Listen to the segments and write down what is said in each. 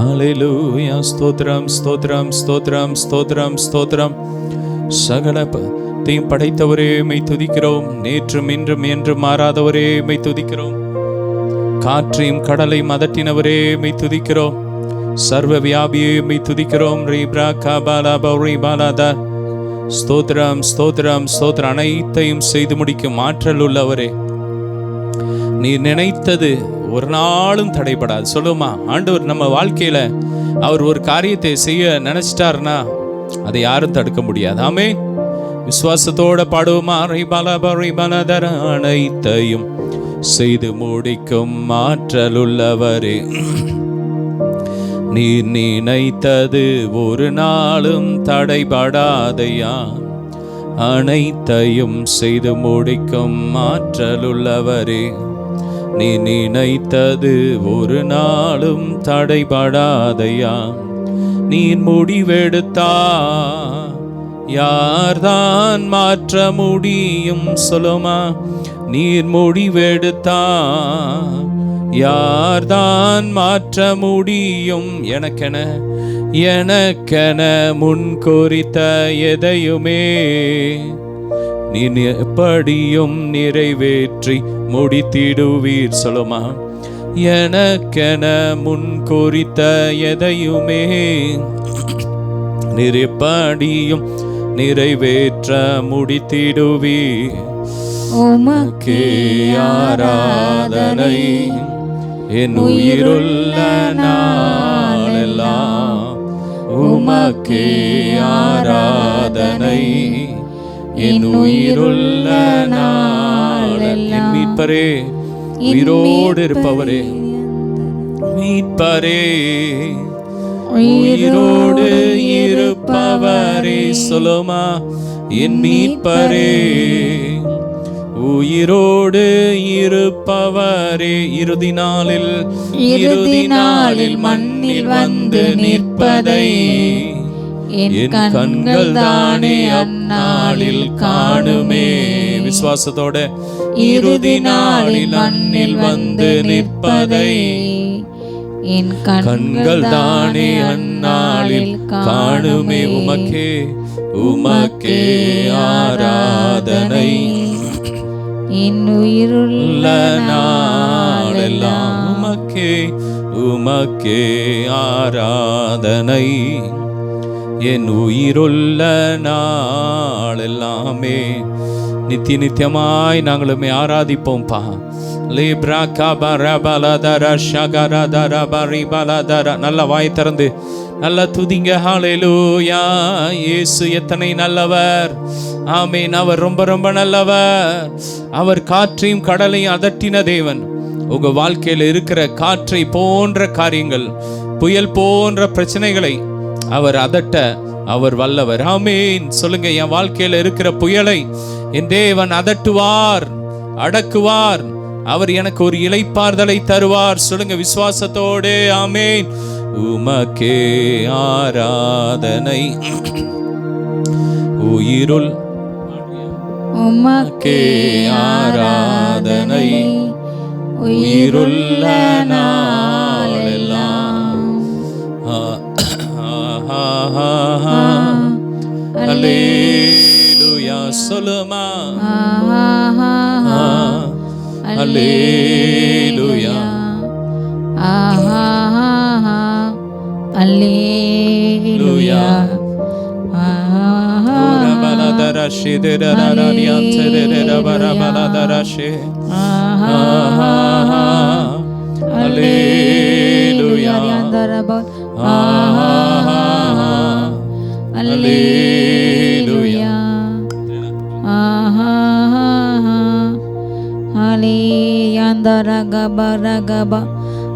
ஹல்லேலூயா. ஸ்தோத்திரம் ஸ்தோத்திரம் ஸ்தோத்திரம் ஸ்தோத்திரம் ஸ்தோத்திரம். சகலத்தையும் படைத்தவரே மெய் துதிக்கிறோம். நேற்றும் இன்றும் என்றும் மாறாதவரே மெய் துதிக்கிறோம். காற்றையும் கடலையும் அதட்டினவரே மெய் துதிக்கிறோம். சர்வ வியாபியே மெய் துதிக்கிறோம். ரீப்ரா காபாலா பௌரி பாலாதா. ஸ்தோத்திரம் ஸ்தோத்திரம் ஸ்தோத்திரம். அனைத்தையும் செய்து முடிக்கும் ஆற்றல் உள்ளவரே, நீ நினைத்தது ஒரு நாளும் தடைபடாது. சொல்லுமா, ஆண்டவர் நம்ம வாழ்க்கையில அவர் ஒரு காரியத்தை செய்ய நினைச்சிட்டாருன்னா அதை யாரும் தடுக்க முடியாது. ஆமென். விசுவாசத்தோட பாடுவோமா? அனைத்தையும் செய்து முடிக்கும் ஆற்றல் உள்ளவரே, நீ நினைத்தது ஒரு நாளும் தடைபடாதையா. அனைத்தையும் செய்து முடிக்கும் ஆற்றல் உள்ளவரே, நீ நினைத்தது ஒரு நாளும் தடைபடாதையா. நீ முடிவெடுத்தா யார்தான் மாற்ற முடியும்? சொல்லுமா, நீர் முடிவெடுத்தா யார்தான் மாற்ற முடியும்? எனக்கென முன் குறித்த எதையுமே நீ எப்படியும் நிறைவேற்றி முடித்திடுவீர். சொல்லுமா, எனக்கென முன் குறித்த எதையுமே நீர் எப்படியும் நிறைவேற்ற முடித்திடுவீர். உமக்கே ஆராதனை என் உயிருள்ள நாளெல்லாம். உமக்கே ஆராதனை என் உயிருள்ள நாளெல்லாம். என் மீட்பரே, உயிரோடு இருப்பவரே, மீட்பரே, உயிரோடு இருப்பவரே. சொல்லுமா, என் மீட்பரே, உயிரோடு இருப்பவரே. இறுதி நாளில் மண்ணில் வந்து நிற்பதை என் கண்கள் தானே அந்நாளில் காணுமே. விசுவாசத்தோட, இறுதி நாளில் மண்ணில் வந்து நிற்பதை என் கண்கள் தானே அந்நாளில் காணுமே. உமக்கே ஆராதனை என் உயிருள்ள நாளெல்லாம். உமக்கே ஆராதனை என் உயிருள்ள நாளெல்லாமே. நித்தியமாய் நாங்களுமே ஆராதிப்போம்பா. நல்ல வாய் திறந்து நல்ல துதிங்க. ஹல்லேலூயா. இயேசு எத்தனை நல்லவர். ஆமென். அவர் ரொம்ப ரொம்ப நல்லவர். அவர் காற்றையும் கடலையும் அதட்டின தேவன். உங்க வாழ்க்கையில் இருக்கிற காற்றை போன்ற காரியங்கள், புயல் போன்ற பிரச்சனைகளை அவர் அதட்ட அவர் வல்லவர். ஆமென். சொல்லுங்க, என் வாழ்க்கையில இருக்கிற புயலை என் தேவன் அதட்டுவார், அடக்குவார். அவர் எனக்கு ஒரு இளைப்பாறுதலை தருவார். சொல்லுங்க விசுவாசத்தோடு. ஆமென். உமக்கே ஆராதனை உயிருள். உமக்கே ஆராதனை உயிருள்ள நாளெல்லாம். அல்லேலூயா. சொல்லுமா, அல்லேலூயா. அல்லேலூயா.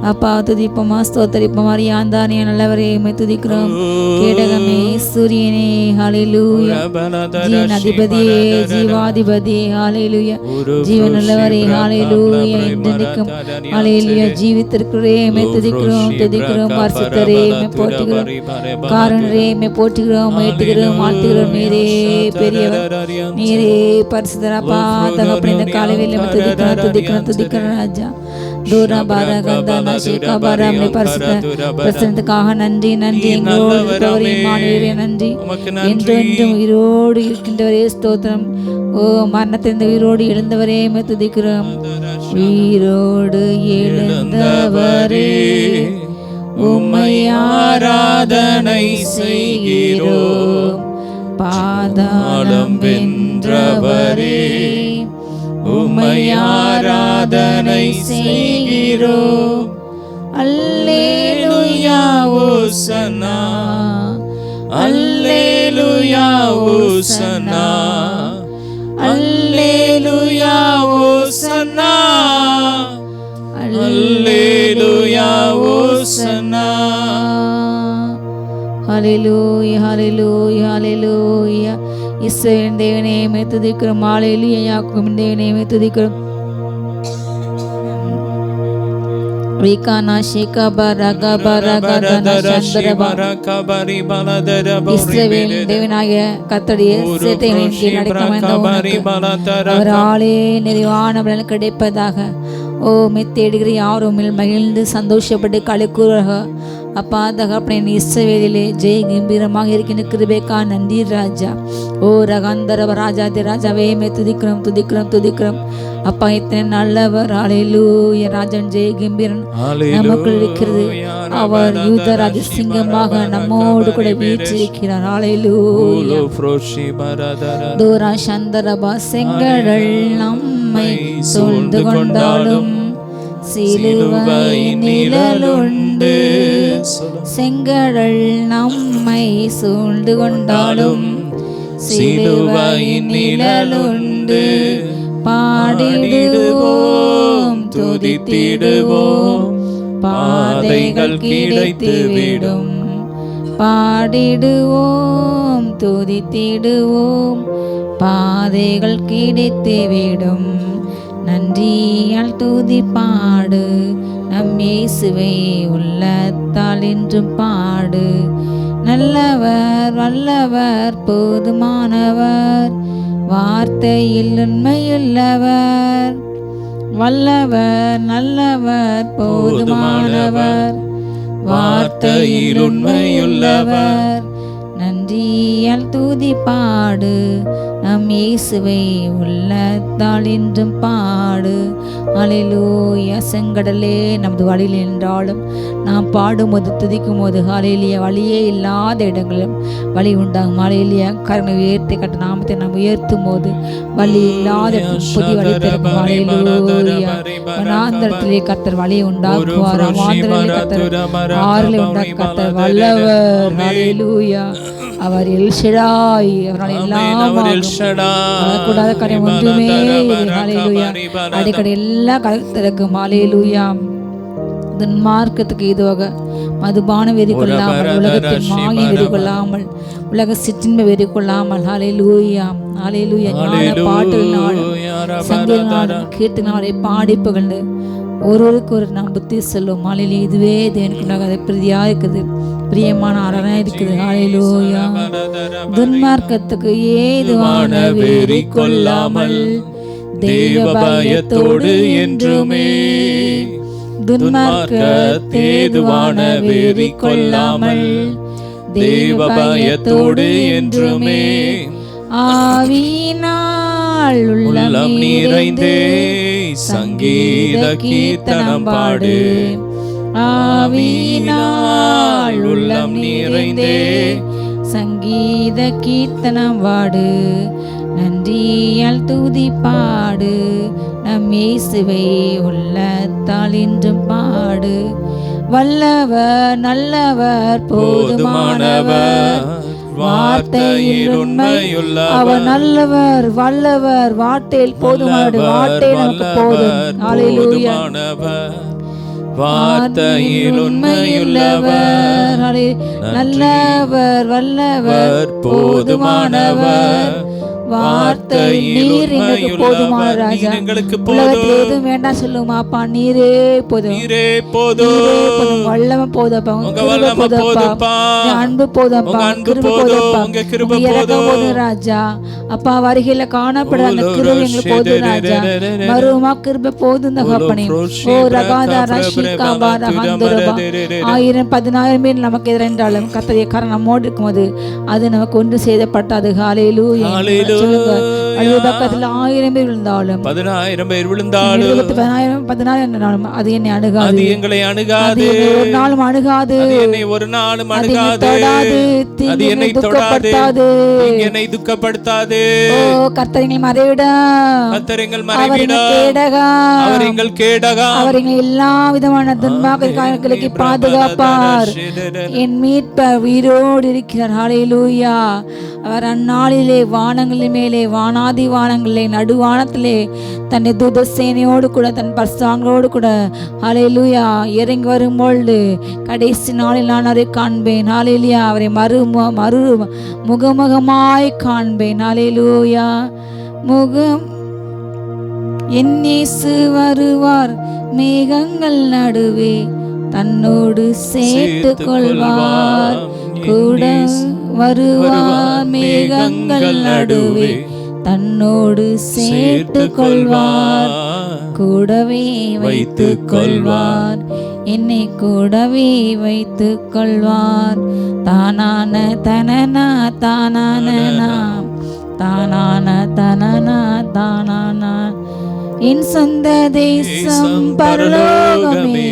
அப்பா துதிப்போமா, ஸ்தோத்தரிப்போமா. யாந்தானே நல்லவரே உம்மை துதிக்கிறோம். கேடகமே, சூரியனே, ஹல்லேலூயா. ஜீவன் அதிபதியே, ஜீவாதிபதியே, ஹல்லேலூயா. ஜீவன் உள்ளவரே, ஹல்லேலூயா. என்றென்றைக்கும் ஹல்லேலூயா. ஜீவித்திருக்கிறே உம்மை துதிக்கிறோம், துதிக்கிறோம். பரிசுத்தரே உம்மை போற்றுகிறோம், காரணரே உம்மை போற்றுகிறோம், ஏற்றுகிறோம், வாழ்த்துகிறோம். நீரே பெரியவர், நீரே பரிசுத்தர். அப்பா தகப்பனே, இந்த காலையில் உம்மை துதிக்கிறோம், துதிக்கிறோம், துதிக்கிறோம் ராஜா. பிரசனத்துக்காக நன்றி நன்றி. எங்களோடு இருப்பவரே மாணவரே நன்றி. என்றென்றும் உயிரோடு இருக்கின்றவரே ஸ்தோத்திரம். ஓ மரணத்திலிருந்து உயிரோடு எழுந்தவரே துதிக்கிறோம். உயிரோடு எழுந்தவரே உம்மை ஆராதனை செய்கிறோம். பாதாளம் வென்றவரே உம்மை ஆராதனை செய்கிறோம். அல்லேலூயா ஓசன்னா, அல்லேலூயா ஓசன்னா, அல்லேலூயா ஓசன்னா, அல்லேலூயா ஓசன்னா. ஹல்லேலூயா ஹல்லேலூயா ஹல்லேலூயா. இஸ்ரவேலின் தேவனே உம்மை துதிக்கிறோம். ஹல்லேலூயா. யாக்கோபின் தேவனே உம்மை துதிக்கிறோம். இஸ்ரவேலின் தேவனாகிய கர்த்தருடைய சேட்டைகளின் கீழ் அவராலே நிறைவான பலன் கிடைப்பதாக. ஓ உம்மை தேடுகிற யாரும் உம்மில் மகிழ்ந்து சந்தோஷப்பட்டு களி கூறுவார்கள். அப்பா தகப்பனே, இஸ்ரவேலிலே ஜெய கம்பீரமாக இருக்கின்ற கிருபைக்கா நன்றி ராஜா. ஓ ரகாந்தரவ ராஜாதி ராஜாவே உம்மை துதிக்கிறோம் துதிக்கிறோம் துதிக்கிறோம். அப்பா இத்தனை நல்லவர். ஹல்லேலூயா. ராஜன் ஜெய கம்பீரன் நமக்குள் இருக்கிறது. அவர் யூதராஜ சிங்கமாக நம்மோடு கூட வீற்றிருக்கிறார். ஹல்லேலூயா. தூரா சந்தரபா செங்கடல் நம்மை சூழ்ந்து கொண்டாலும் சிலுவையின் நிழலுண்டு. செங்கடல் நம்மை சூழ்ந்து கொண்டாலும் சிலுவையின் நிழலுண்டு. பாடிடுவோம் துதித்திடுவோம் பாதைகள் கிடைத்துவிடும். பாடிடுவோம் துதித்திடுவோம் பாதைகள் கிடைத்துவிடும். நன்றியால் துதி பாடு நம் இயேசுவை உள்ளத்தால் என்றும் பாடு. நல்லவர் வல்லவர் போதுமானவர் வார்த்தையில் உண்மையுள்ளவர். வல்லவர் நல்லவர் போதுமானவர் வார்த்தையில் உண்மையுள்ளவர். நன்றியால் துதி பாடு நம் இயேசுவை உள்ளத்தால் என்றும் பாடு. ஹல்லேலூயா. செங்கடலே நமது வழியில் என்றாலும் நாம் பாடும்போது துதிக்கும் போது ஹல்லேலூயா வழியே இல்லாத இடங்களிலும் வழி உண்டாகும். ஹல்லேலூயா. கரங்களை உயர்த்தி கட்ட நாமத்தை நாம் உயர்த்தும் போது வழி இல்லாத புதிய வழி திறக்கும். ஹல்லேலூயா. வனாந்தரத்திலே கர்த்தர் வழியை உண்டாக்குவார். அவாந்தரத்திலே கர்த்தர் ஆறுகளை உண்டாக்க கர்த்தர் வல்லவர். ஹல்லேலூயா. அவர் எல்ஷடாய். அவரால் எல்லாம் கூடாத காரியம் ஒன்றுமே இல்லை. ஹல்லேலூயா. அடிக்கடி எல்லா கலத்திற்கும் ஹல்லேலூயா. துன்மார்க்கத்துக்கு இதுவாக மதுபான வெறி கொள்ளாமல், உலகத்தின் மாயை வெறி கொள்ளாமல், உலக சிற்றின்ப வெறி கொள்ளாமல் ஹல்லேலூயா ஹல்லேலூயா. ஞான பாட்டுகளினால் சங்கீதங்களினாலும் கீர்த்தனாலே பாடி புகழ்ந்து ஒருவருக்கு ஒரு நாம் புத்தி சொல்லும். ஹல்லேலூயா. இதுவே தேவனுக்கு பிரதியா இருக்குது, பிரியமான ஆராதனை இருக்குது. ஹல்லேலூயா. துன்மார்க்கத்துக்கு ஏதுவான வெறி கொள்ளாமல் தெய்வ பயத்தோடு என்றுமே. துன்மார்க்கத்தேதுவான வெறி கொள்ளாமல் தெய்வ பயத்தோடு என்றுமே. ஆவியினால் உள்ளம் நிறைந்தே சங்கீத கீர்த்தனம் பாடு. ஆவியினால் உள்ளம் நிறைந்தே சங்கீத கீர்த்தனம் பாடு. நன்றியால் துதி பாடு நம் இயேசுவை உள்ளத்தால் என்றும் பாடு. வல்லவர் நல்லவர் போதுமானவர் வார்த்தையில் உண்மையுள்ளவர். அவர் நல்லவர் வல்லவர் வார்த்தையில் போதுமானவர். வார்த்தை நமக்கு போதும். ஹல்லேலூயா. வார்த்தையில் உண்மையுள்ளவர். நல்லவர் வல்லவர் போதுமானவர் வார்த்தை நீர் எங்களுக்கு போதுமான ராஜா. உலகத்தில் எதுவும் வேண்டாம் சொல்லுமாப்பா, நீரே போதும், நீரே போதும். வல்லமை போதப்பா, போதப்பா, அன்பு போதப்பா, கிருபை போதப்பா, இறக்கம் போதும் ராஜா. அப்பா வருகையில காணப்பட அந்த கிருபை எங்களுக்கு போதும் ராஜா. மறுமா கிருபை போதும் தகப்பனே. ஓ ரகாதா ரஷிகா பாரா ஹந்தரபா. 1000-10,000 பேர் நமக்கு எதிரென்றாலும் கர்த்தருடைய கரம் நம்மோடு இருக்கும்போது அது நமக்கு ஒன்று செய்யப்பட்டது. ஹல்லேலூயா. சொல்லுங்க. அழுது பக்கத்தில் 1000 பேர் விழுந்தாலும் 10,000 பேர் விழுந்தாலும் 10,000 அது என்னை அணுகாது, அது எங்களை அணுகாது, ஒரு நாளும் அணுகாது, என்னை ஒரு நாளும் அணுகாது, அது என்னை துக்கப்படுத்தாது, என்னை துக்கப்படுத்தாது. ஓ கர்த்தர் எங்கள் மறைவிடம், கர்த்தர் எங்கள் மறைவிடம், அவர் எங்கள் கேடகம், அவர் எங்கள் எல்லா விதமான துன்பாக்களுக்கு பாதுகாப்பார். என் மீட்பர் உயிரோடு இருக்கிறார். ஹல்லேலூயா. அவர் அந்நாளிலே வானங்களின் மேலே வானாதி வானங்களிலே நடுவானத்திலே தன்னை தூத சேனையோடு கூட தன் பரிசுத்தவான்களோடு கூட ஹல்லேலூயா இறங்கி வரும்பொழுது கடைசி நாளில் நான் அவரை காண்பேன். ஹல்லேலூயா. அவரை மறு முகமுகமாய் காண்பேன். ஹல்லேலூயா. முகம் என் இயேசு வருவார் மேகங்கள் நடுவே தன்னோடு சேர்த்து கொள்வார். கூட வருவார் மேகங்கள் நடுவே தன்னோடு சேர்த்து கொள்வார். கூடவே வைத்து கொள்வார், என்னை கூடவே வைத்து கொள்வார். தானான தனனா தானான தானான தனனா தானான. என் சொந்த தேசம் பரலோகமே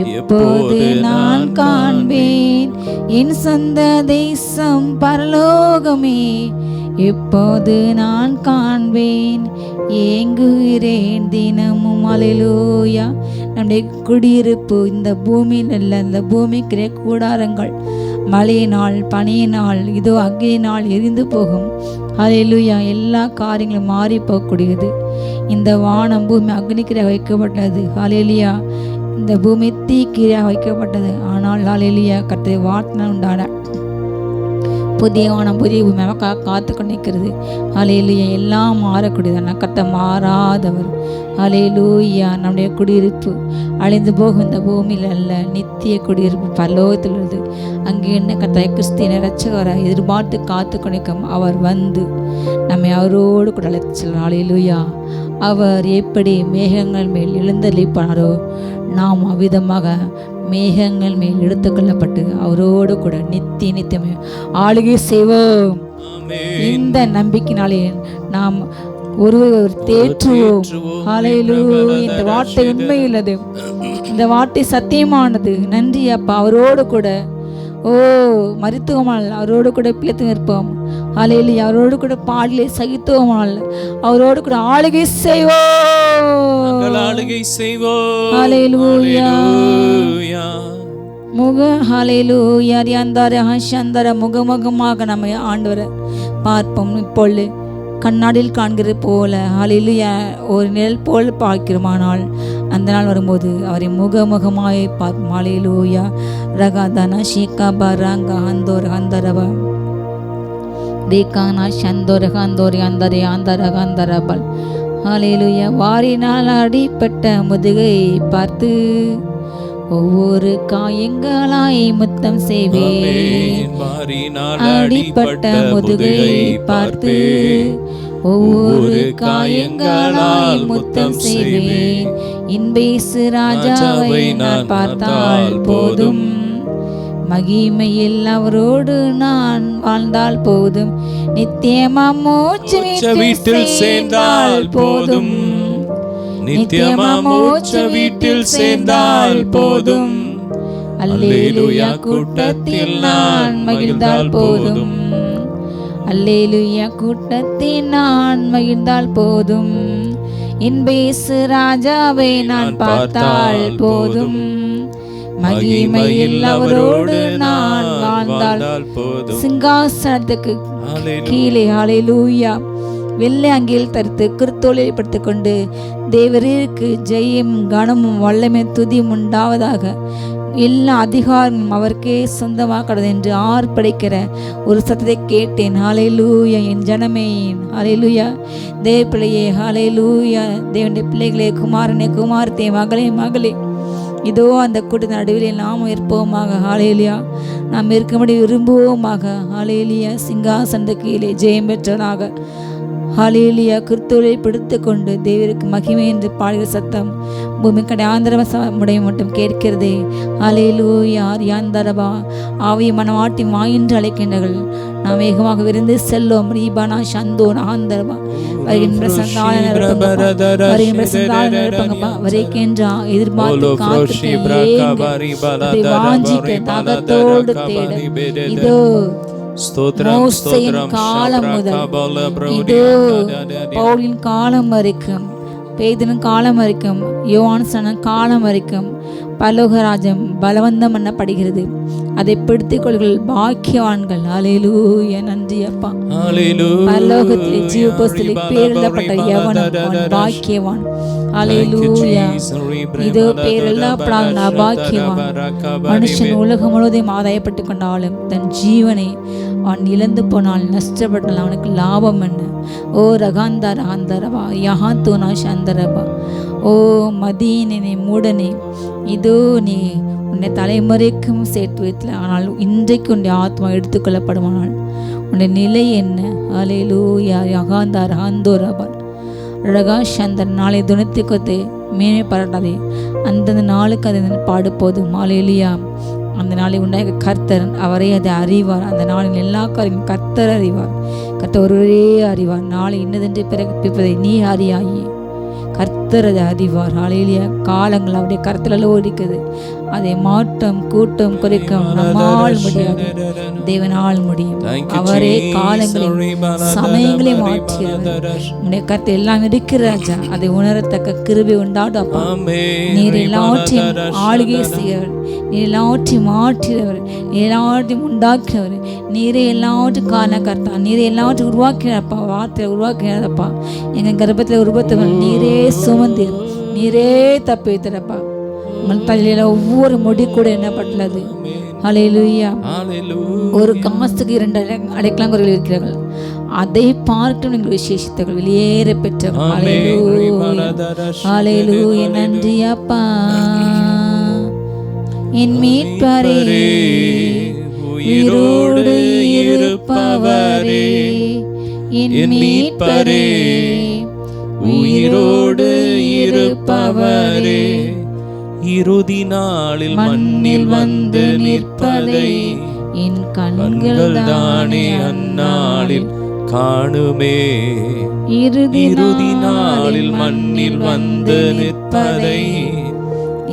எப்போது நான் காண்பேன். என் சொந்த தேசம் பரலோகமே எப்போது நான் காண்பேன். ஏங்குகிறேன் தினமும். ஹல்லேலூயா. நம்முடைய குடியிருப்பு இந்த பூமியில் அல்ல, இந்த பூமிக்கு கூடாரங்கள் மழையினால் பனியினால் இதோ அக்னியினால் எரிந்து போகும். ஹல்லேலூயா. எல்லா காரியங்களும் மாறி போகக்கூடியது. இந்த வானம் பூமி அக்னிக்கிரையாக வைக்கப்பட்டது. ஹல்லேலூயா. இந்த பூமி தீக்கிரையாக வைக்கப்பட்டது. ஆனால் ஹல்லேலூயா கர்த்தருடைய வார்த்தை உண்டான புதிய வானம் புதிய பூமி நமக்காக காத்து கொண்டு நிற்கிறது. ஹல்லேலூயா. எல்லாம் மாறக்கூடியது. கர்த்தர் மாறாதவர். ஹல்லேலூயா. நம்முடைய குடியிருப்பு அழிந்து போகும் இந்த பூமியில் அல்ல, நித்திய குடியிருப்பு பரலோகத்தில் உள்ளது. அங்கே என்ன கர்த்தர் கிறிஸ்தியனை இரட்சகராக எதிர்பார்த்து காத்து கொண்டிருக்கும். அவர் வந்து நம்மை அவரோடு கூட அழைத்து செல்வார். ஹல்லேலூயா. அவர் எப்படி மேகங்கள் மேல் எழுந்தருளிப்பாரோ நாம் அவ்விதமாக மேகங்கள் மேல் எடுத்துக்கொள்ளப்பட்டு அவரோடு கூட நித்திய நித்தியமே ஆளுகை செய்வோம். இந்த நம்பிக்கையினாலே நாம் ஒருவர் தேற்றுவோம். ஹல்லேலூயா. இந்த வார்த்தை உண்மையுள்ளது, இந்த வார்த்தை சத்தியமானது. நன்றி அப்பா. அவரோடு கூட ஓ மருத்துவமால் அவரோடு கூட பிழைத்து நிற்போம். ஹல்லேலூயா. அவரோடு கூட பாடலை சகித்துவமால் அவரோடு கூட ஆளுகை செய்வோம். ஹல்லேலூயா. ஹல்லேலூயா. முகமுகமாக நம்ம ஆண்டவரை பார்ப்போம். இப்பொழுது கண்ணாடியில் காண்கிறது போல ஹல்லேலூயா ஒரு நிழல் போல் பார்க்கிறோமானால் அந்த நாள் வரும்போது அவரை முகமுகமாய் பார்ப்போம். ஹல்லேலூயா. ரகாதனா ஷீகா பராங்க ஹந்தோர் ஹந்தரவ ரேகானா சந்தோர் ஹந்தோர் அந்தரே ஆந்தர ஹந்தரபல். ஹல்லேலூயா. வாரினால் அடிப்பட்ட முதுகை பார்த்து ஒவ்வொரு காயங்களாய் முத்தம் செய்வேன். அடிப்பட்ட முதுகை பார்த்து ஒவ்வொரு காயங்களாய் முத்தம் செய்வேன். இன்பேசு ராஜாவை நான் பார்த்தால் போதும், மகிமையில் அவரோடு நான் வாழ்ந்தால் போதும். நித்தியமாம் மோட்ச வீட்டில் சேர்ந்தால் போதும், நித்தியமாம் மோட்ச வீட்டில் சேர்ந்தால் போதும். அல்லேலூயா கூட்டத்தில் நான் மகிழ்ந்தால் போதும், அல்லேலூயா கூட்டத்தில் நான் மகிழ்ந்தால் போதும். இன்பேசு ராஜாவை நான் பார்த்தால் போதும், மகிமையில் அவரோடு நான் வாழ்ந்தால் போதும். சிங்காசனத்துக்கு கீழே ஹல்லேலூயா வெள்ளை அங்கியில் தரித்து கிறிஸ்தோலில் படுத்துக் கொண்டு தேவரீருக்கு ஜெயம் கனமும் வல்லமை துதியும் உண்டாவதாக எல்லா அதிகாரமும் அவருக்கே சொந்தமாக்கிறது என்று ஆர்ப்பரிக்கிற ஒரு சத்தத்தை கேட்டேன். ஹல்லேலூயா. என் ஜனமே, ஹல்லேலூயா. தேவ பிள்ளையே, ஹல்லேலூயா. தேவனுடைய பிள்ளைகளே, குமாரனே, குமாரத்தே, மகளே, மகளே, இதோ அந்த கூட்டத்தின் நடுவில் நாம் இருப்போமாக. ஹல்லேலூயா. நாம் இருக்கும்படி விரும்புவோமாக. ஹல்லேலூயா. சிங்காசனத்து கீழே ஜெயம் பெற்றவனாக, ஹல்லேலூயா, கிறிஸ்துவை பிடித்து கொண்டு தேவருக்கு மகிமை என்று பாடுகிற சத்தம் பூமி கடையாந்திரமுடைய மட்டும் கேட்கிறதே. ஹல்லேலூயா. யாந்தரபா ஆவிய மனவாட்டி மாயின்று அழைக்கின்றார்கள். நாம் வேகமாக விருந்து செல்லும். ரீபானா சந்தோ ஆந்தரபா வருகின்ற சந்தான நிரப்பங்கப்பா வரைக்கின்றா எதிர்பார்த்து காத்து வாஞ்சிக்க தாகத்தோடு தேட இதோ மோசேயின் காலம் முதல் இதோ பவுலின் காலம் வரைக்கும், பேதுருவின் காலம் வரைக்கும், யோவான் காலம் வரைக்கும் பரலோகராஜ்யம் பலவந்தம் பண்ணப்படுகிறது. அதை பிடித்துக் கொள்கள் பாக்கியவான்கள். ஹல்லேலூயா. நன்றி அப்பா. பரலோகத்திலே ஜீவ புஸ்தகத்தில் பேரெழுதப்பட்ட எவனும் பாக்கியவான். ஹல்லேலூயா. இதோ பேரெழுதப்படாத அபாக்கியவான். மனுஷன் உலகம் முழுவதையும் ஆதாயப்பட்டு கொண்டாலும் தன் ஜீவனை அவன் இழந்து போனால் நஷ்டப்பட்டால் அவனுக்கு லாபம் என்ன? ஓ ரகாந்தா ரகாந்தரபா யஹாந்தோனா சந்தரபா. ஓ மதீனே, மூடனே, இதோ நீ உன்னை தலைமுறைக்கும் சேர்த்து வைத்தல, ஆனால் இன்றைக்கு உன்னுடைய ஆத்மா எடுத்துக்கொள்ளப்படுமானால் உன்னுடைய நிலை என்ன? ஹல்லேலூயா. யகாந்தா ரகாந்தோரபா ரகா சந்தர். நாளை துணித்து கொத்து மேன்மை பாராட்டாதே, அந்தந்த நாளுக்கு அதை பாடு போதும். ஹல்லேலூயா. அந்த நாளை உண்டாக கர்த்தர் அவரே அதை அறிவார். அந்த நாளின் எல்லா காரியங்களும் கர்த்தர் அறிவார். கர்த்தர் ஒருவரே அறிவார். நாளை இன்னதென்று பிறப்பிப்பதை நீ அறியாயே, கர்த்தர் அதை அறிவார். ஹல்லேலூயா. காலங்கள் அவருடைய கர்த்தரில் ஓடிக்குது. அதை மாற்றம் கூட்டம் குறைக்கும் நம்மால் முடியாது, தேவனால் முடியும். அவரே காலங்களையும் சமயங்களையும் மாற்றியவர். உன்னுடைய கருத்து எல்லாம் இருக்கிற ராஜா, அதை உணரத்தக்க கிருபை உண்டாடும் அப்பா. நீர் எல்லாவற்றையும் ஆளுகை செய்யவர், நீர் எல்லாவற்றையும் மாற்றியவர், நீர் எல்லாவற்றையும் உண்டாக்கினவர், நீரே எல்லாவற்றும் காரணக்கர்த்தா, நீரே எல்லாவற்றையும் உருவாக்கினப்பா. வார்த்தையை உருவாக்கினப்பா. எங்கள் கர்ப்பத்தில் உருவத்தவன் நீரே சுமந்தீர், நீரே தப்பி வைத்தரப்பா. உங்கள் தலையில ஒவ்வொரு முடி கூட என்னப்பட்டுள்ளது. ஹல்லேலூயா. ஒரு காசுக்கு 2 அடைக்கலாங்குறைகள் இருக்கிறார்கள், அதை பார்த்து நீங்கள் விசேஷித்தவர்கள் வெளியேற பெற்றவர்கள். ஹல்லேலூயா. நன்றி அப்பா. என் மீட்பரே, உயிரோடு இருப்பவரே, என் மீட்பரே, உயிரோடு இருப்பவரே, இறுதி நாளில் மண்ணில் வந்து நிற்பதை என் கண்கள் தானே அந்நாளில் காணுமே. இறுதி நாளில் மண்ணில் வந்து நிற்பதை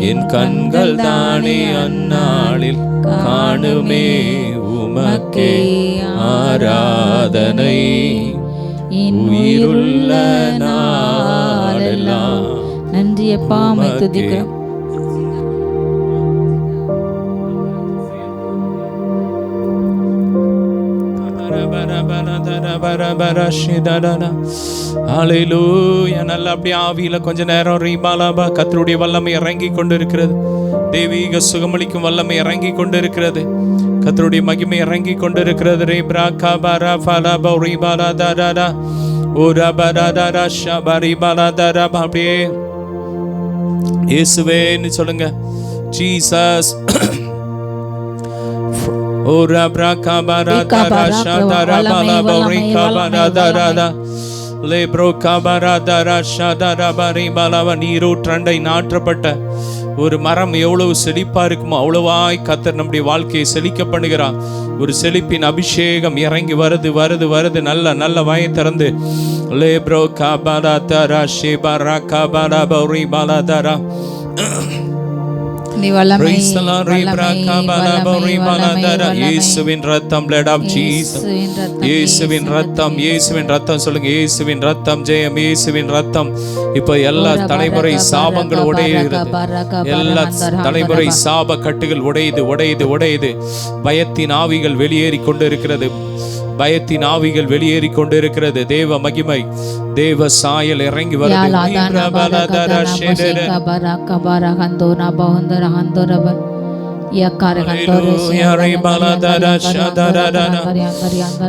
என் கண்கள் தானே அந்நாளில் காணுமே. உமக்கே ஆராதனை உயிருள்ள நாளெல்லாம். நன்றி அப்பா, உம்மை துதிக்கிறோம். நல்ல அப்படியே ஆவியில கொஞ்ச நேரம் ரீபாலாபா கர்த்தருடைய வல்லமை இறங்கி கொண்டிருக்கிறது. தெய்வீக சுகமளிக்கும் வல்லமை இறங்கி கொண்டிருக்கிறது. கர்த்தருடைய மகிமை இறங்கி கொண்டிருக்கிறது. ரீப்ரா காபாரா ஃபாலாபா ரீபாலா தாராடா ஓரா பராடா ஷபா ரீபாலா தாரா. அப்படியே இயேசுவேன்னு சொல்லுங்க. ஜீசஸ். ஓரா பிரகா பராடா ஷாதாரா பாலாபா ரீகாபாரா தாராடா லேப்ரோ காபாராதா ஷாதாரா பரிபாலாவா. நீரூற்றண்டை நாற்றப்பட்ட ஒரு மரம் எவ்வளவு செழிப்பா இருக்குமோ அவ்வளவாய் கர்த்தர் நம்முடைய வாழ்க்கையை செழிக்க பண்ணுகிறார். ஒரு செழிப்பின் அபிஷேகம் இறங்கி வருது வருது வருது. நல்ல நல்ல வாயை திறந்து லேப்ரோ காபாராதா ஷேபாரா காபாரா பரிபாலா தாரா. இயேசுவின் ரத்தம், blood of Jesus. இயேசுவின் ரத்தம், இயேசுவின் ரத்தம் சொல்லுங்க. இயேசுவின் ரத்தம் ஜெயம், இயேசுவின் ரத்தம். இப்போ எல்லா தலைமுறை சாபங்கள் உடையுது, எல்லா தலைமுறை சாப கட்டுகள் உடையுது உடையுது உடையுது. பயத்தின் ஆவிகள் வெளியேறி கொண்டு இருக்கிறது, பயத்தின் ஆவிகள் வெளியேறி கொண்டு இருக்கிறது. தேவ மகிமை, தேவ சாயல் இறங்கி வருது.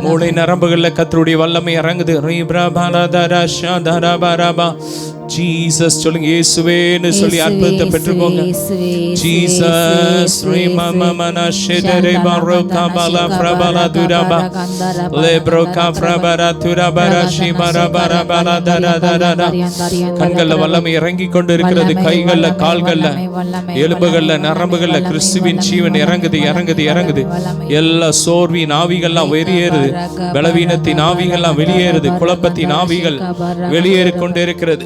மூளை நரம்புகள்ல கர்த்தருடைய வல்லமை இறங்குது. ஜீசஸ் சொல்லுங்க, இயேசுவேன்னு சொல்லி அற்புதத்தை பெற்றுக்கோங்க. ஜீசஸ் கண்கள்ல வல்லமை இறங்கி கொண்டு இருக்கிறது. கைகள்ல, கால்கள்ல, எலும்புகள்ல, நரம்புகள்ல கிறிஸ்துவின் ஜீவன் இறங்குது, இறங்குது, இறங்குது. எல்லா சோர்வின் ஆவிகள்லாம் வெளியேறுது, பலவீனத்தின் ஆவிகள்லாம் வெளியேறுது, குழப்பத்தின் ஆவிகள் வெளியேறி கொண்டு இருக்கிறது.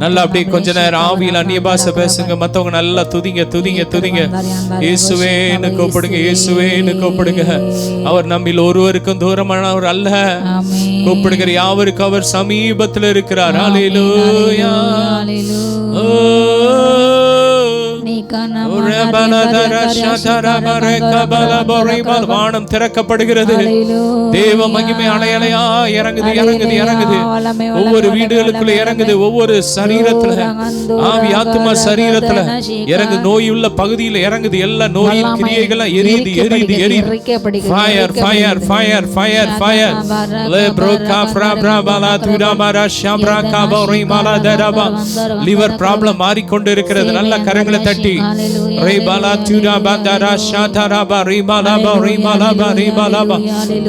நல்லா அப்படியே கொஞ்ச நேரம் ஆவியில் அந்நிய பாஷை பேசுங்க. மத்தவங்க நல்லா துதிங்க, துதிங்க, துதிங்க. இயேசுவேன்னு கூப்பிடுங்க, இயேசுவேன்னு கூப்பிடுங்க. அவர் நம்மில் ஒருவருக்கும் தூரமானவர் அல்ல. கூப்பிடுகிற யாவருக்கும் அவர் சமீபத்தில் இருக்கிறார். ஹல்லேலூயா. வானம் திறக்கப்படுகிறது. தேவ மகிமை அலையலையா இறங்குது, இறங்குது, இறங்குது. ஒவ்வொரு வீடுகளுக்குள்ள இறங்குது, ஒவ்வொரு சரீரத்துல, ஆவி ஆத்துமா சரீரத்துல இறங்கு. நோயுள்ள பகுதியில் இறங்குது. எல்லா நோயின் கிரியைகள் எரியுது, எரியுது, எரியுது. Fire, fire, fire, fire, fire. Liver problem மாறிக்கொண்டு இருக்கிறது. நல்ல கரங்களை தட்டி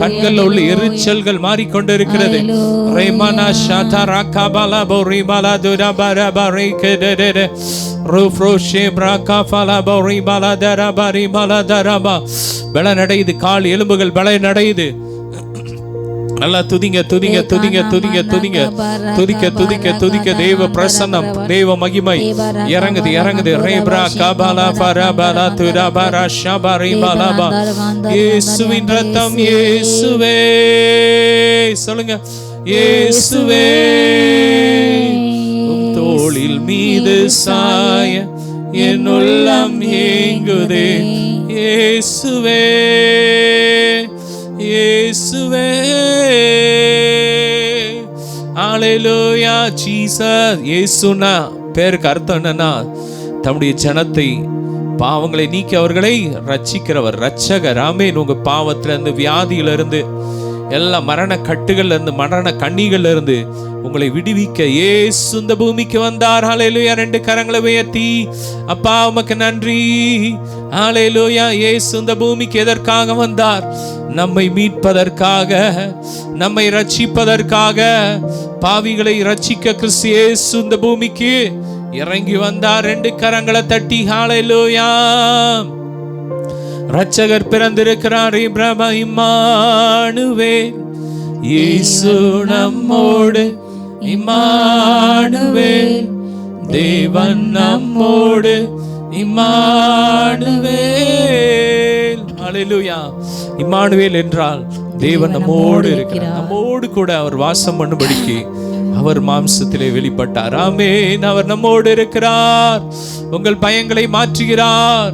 கண்கள் உள்ள எரிச்சல்கள் மாறிக்கொண்டு இருக்கிறது. பலனடையுது, கால் எலும்புகள் பலனடையுது. நல்லா துதிங்க, துதிங்க, துதிங்க, துதிங்க, துதிங்க, துதிக்க, துதிக்க, துதிக்க. தேவ பிரசன்னம், தேவ மகிமை இறங்குது, இறங்குது. ரேப்ரா கபாலா பரபலா துரபரா ஷபரி பலபா. இயேசுவின் ரத்தம், இயேசுவே சொல்லுங்க, இயேசுவே தோளில் மீது சாய என் உள்ளம் ஏங்குதே. இயேசுவே, இயேசுவே. ஹல்லேலூயா. ஜீசஸ். இயேசுனா பேருக்கு அர்த்தம் என்னன்னா, தம்முடைய ஜனத்தை பாவங்களை நீக்கி அவர்களை ரட்சிக்கிறவர், ரட்சகர். ஆமென். உங்க பாவத்துல இருந்து, வியாதியில இருந்து, எல்லா மரண கட்டுகள்ல இருந்து, மரண கண்ணிகள்ல இருந்து உங்களை விடுவிக்க இயேசு இந்த பூமிக்கு வந்தார். ஹல்லேலூயா. ரெண்டு கரங்களை உயர்த்தி, அப்பா உமக்கு நன்றி. ஹல்லேலூயா. இயேசு இந்த பூமிக்கு எதற்காக வந்தார்? நம்மை மீட்பதற்காக, நம்மை ரட்சிப்பதற்காக. பாவிகளை ரட்சிக்க கிறிஸ்து இயேசு இந்த பூமிக்கு இறங்கி வந்தார். ரெண்டு கரங்களை தட்டி ஹல்லேலூயா. ரட்சகர் பிறந்திருக்கிறார். இம்மானுவேல், இயேசு நம்மோடு. இம்மானுவேல், தேவன் நம்மோடு. இம்மானுவேல். ஹல்லேலூயா. இம்மானுவேல் என்றால் தேவன் நம்மோடு இருக்கிறார். நம்மோடு கூட அவர் வாசம் பண்ணும்படிக்கு அவர் மாம்சத்திலே வெளிப்பட்டார். ஆமென். அவர் நம்மோடு இருக்கிறார். உங்கள் பயங்களை மாற்றுகிறார்,